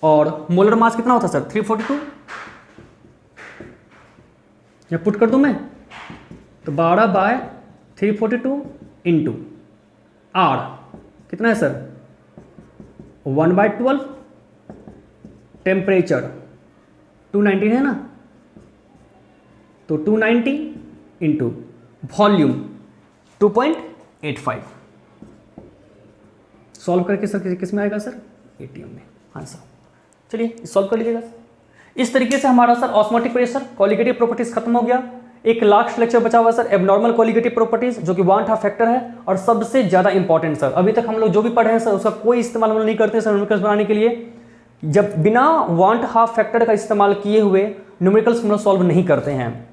और मोलर मास कितना होता है सर 342। या पुट कर दूं मैं, तो 12/342 इंटू आर कितना है सर 1/12। टेम्परेचर 290 है ना, तो 290 इंटू वॉल्यूम 2.85। सॉल्व करके सर किस में आएगा सर ATM में आंसर। चलिए सॉल्व कर लीजिएगा। इस तरीके से हमारा sir osmotic pressure colligative properties खत्म हो गया। एक लास्ट लेक्चर बचा हुआ सर एबनॉर्मल कोलिगेटिव प्रॉपर्टीज, जो कि वांट हाफ फैक्टर है और सबसे ज्यादा इंपॉर्टेंट सर। अभी तक हम लोग जो भी पढ़े हैं सर उसका कोई इस्तेमाल हम लोग नहीं करते सर न्यूमेरिकल्स बनाने के लिए। जब बिना वांट हाफ फैक्टर का इस्तेमाल किए हुए न्यूमेरिकल्स हम लोग सॉल्व नहीं करते हैं,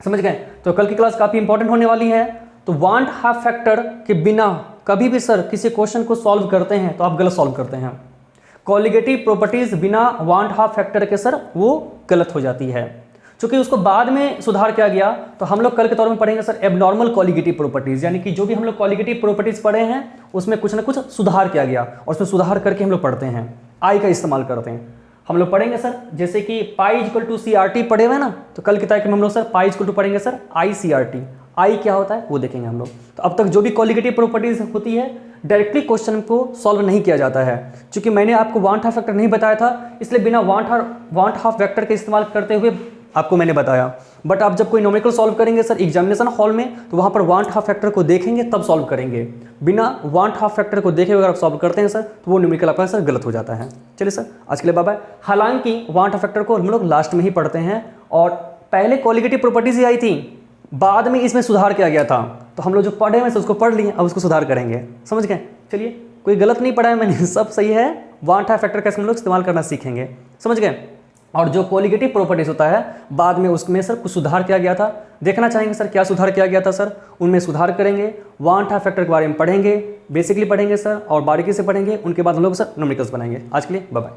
समझ गए। तो कल की क्लास काफी इंपॉर्टेंट होने वाली है। तो वांट हाफ फैक्टर के बिना कभी भी सर किसी क्वेश्चन को सॉल्व करते हैं तो आप गलत सॉल्व करते हैं। कोलिगेटिव प्रॉपर्टीज बिना वांट हाफ फैक्टर के सर वो गलत हो जाती है। चूंकि उसको बाद में सुधार किया गया, तो हम लोग कल के तौर में पढ़ेंगे सर एबनॉर्मल कोलिगेटिव प्रॉपर्टीज, यानी कि जो भी हम लोग कोलिगेटिव प्रॉपर्टीज पढ़े हैं उसमें कुछ ना कुछ सुधार किया गया और उसमें सुधार करके हम लोग पढ़ते हैं, आई का इस्तेमाल करते हैं। हम लोग पढ़ेंगे सर जैसे कि पाई इक्वल टू CRT पढ़े हुए ना, तो कल की तारीख में हम लोग सर पाई इक्वल टू पढ़ेंगे सर ICRT। आई क्या होता है वो देखेंगे हम लोग। तो अब तक जो भी कोलिगेटिव प्रॉपर्टीज होती है डायरेक्टली क्वेश्चन को सॉल्व नहीं किया जाता है। क्योंकि मैंने आपको वांट हाफ फैक्टर नहीं बताया था, इसलिए बिना वांट हाफ फैक्टर के इस्तेमाल करते हुए आपको मैंने बताया। बट आप जब कोई न्यूमेरिकल सॉल्व करेंगे सर एग्जामिनेशन हॉल में, तो वहाँ पर वांट हाफ फैक्टर को देखेंगे तब सॉल्व करेंगे। बिना वांट हाफ फैक्टर को देखे अगर आप सॉल्व करते हैं सर तो वो न्यूमेरिकल आपका सर गलत हो जाता है। चलिए सर आज के लिए बाय बाय। हालांकि वांट हाफ फैक्टर को हम लोग लास्ट में ही पढ़ते हैं और पहले कोलिगेटिव प्रॉपर्टीज ही आई थी, बाद में इसमें सुधार किया गया था। तो हम लोग जो पढ़े हैं उसको पढ़ लिए, अब उसको सुधार करेंगे, समझ गए। चलिए कोई गलत नहीं पढ़ा है मैंने, सब सही है। वांट हाफ फैक्टर कैसे हम लोग इस्तेमाल करना सीखेंगे, समझ गए। और जो कोलिगेटिव प्रॉपर्टीज होता है बाद में उसमें सर कुछ सुधार किया गया था, देखना चाहेंगे सर क्या सुधार किया गया था सर, उनमें सुधार करेंगे। वांट हाफ फैक्टर के बारे में पढ़ेंगे, बेसिकली पढ़ेंगे सर और बारीकी से पढ़ेंगे। उनके बाद हम लोग सर न्यूमेरिकल्स बनाएंगे। आज के लिए बाय बाय।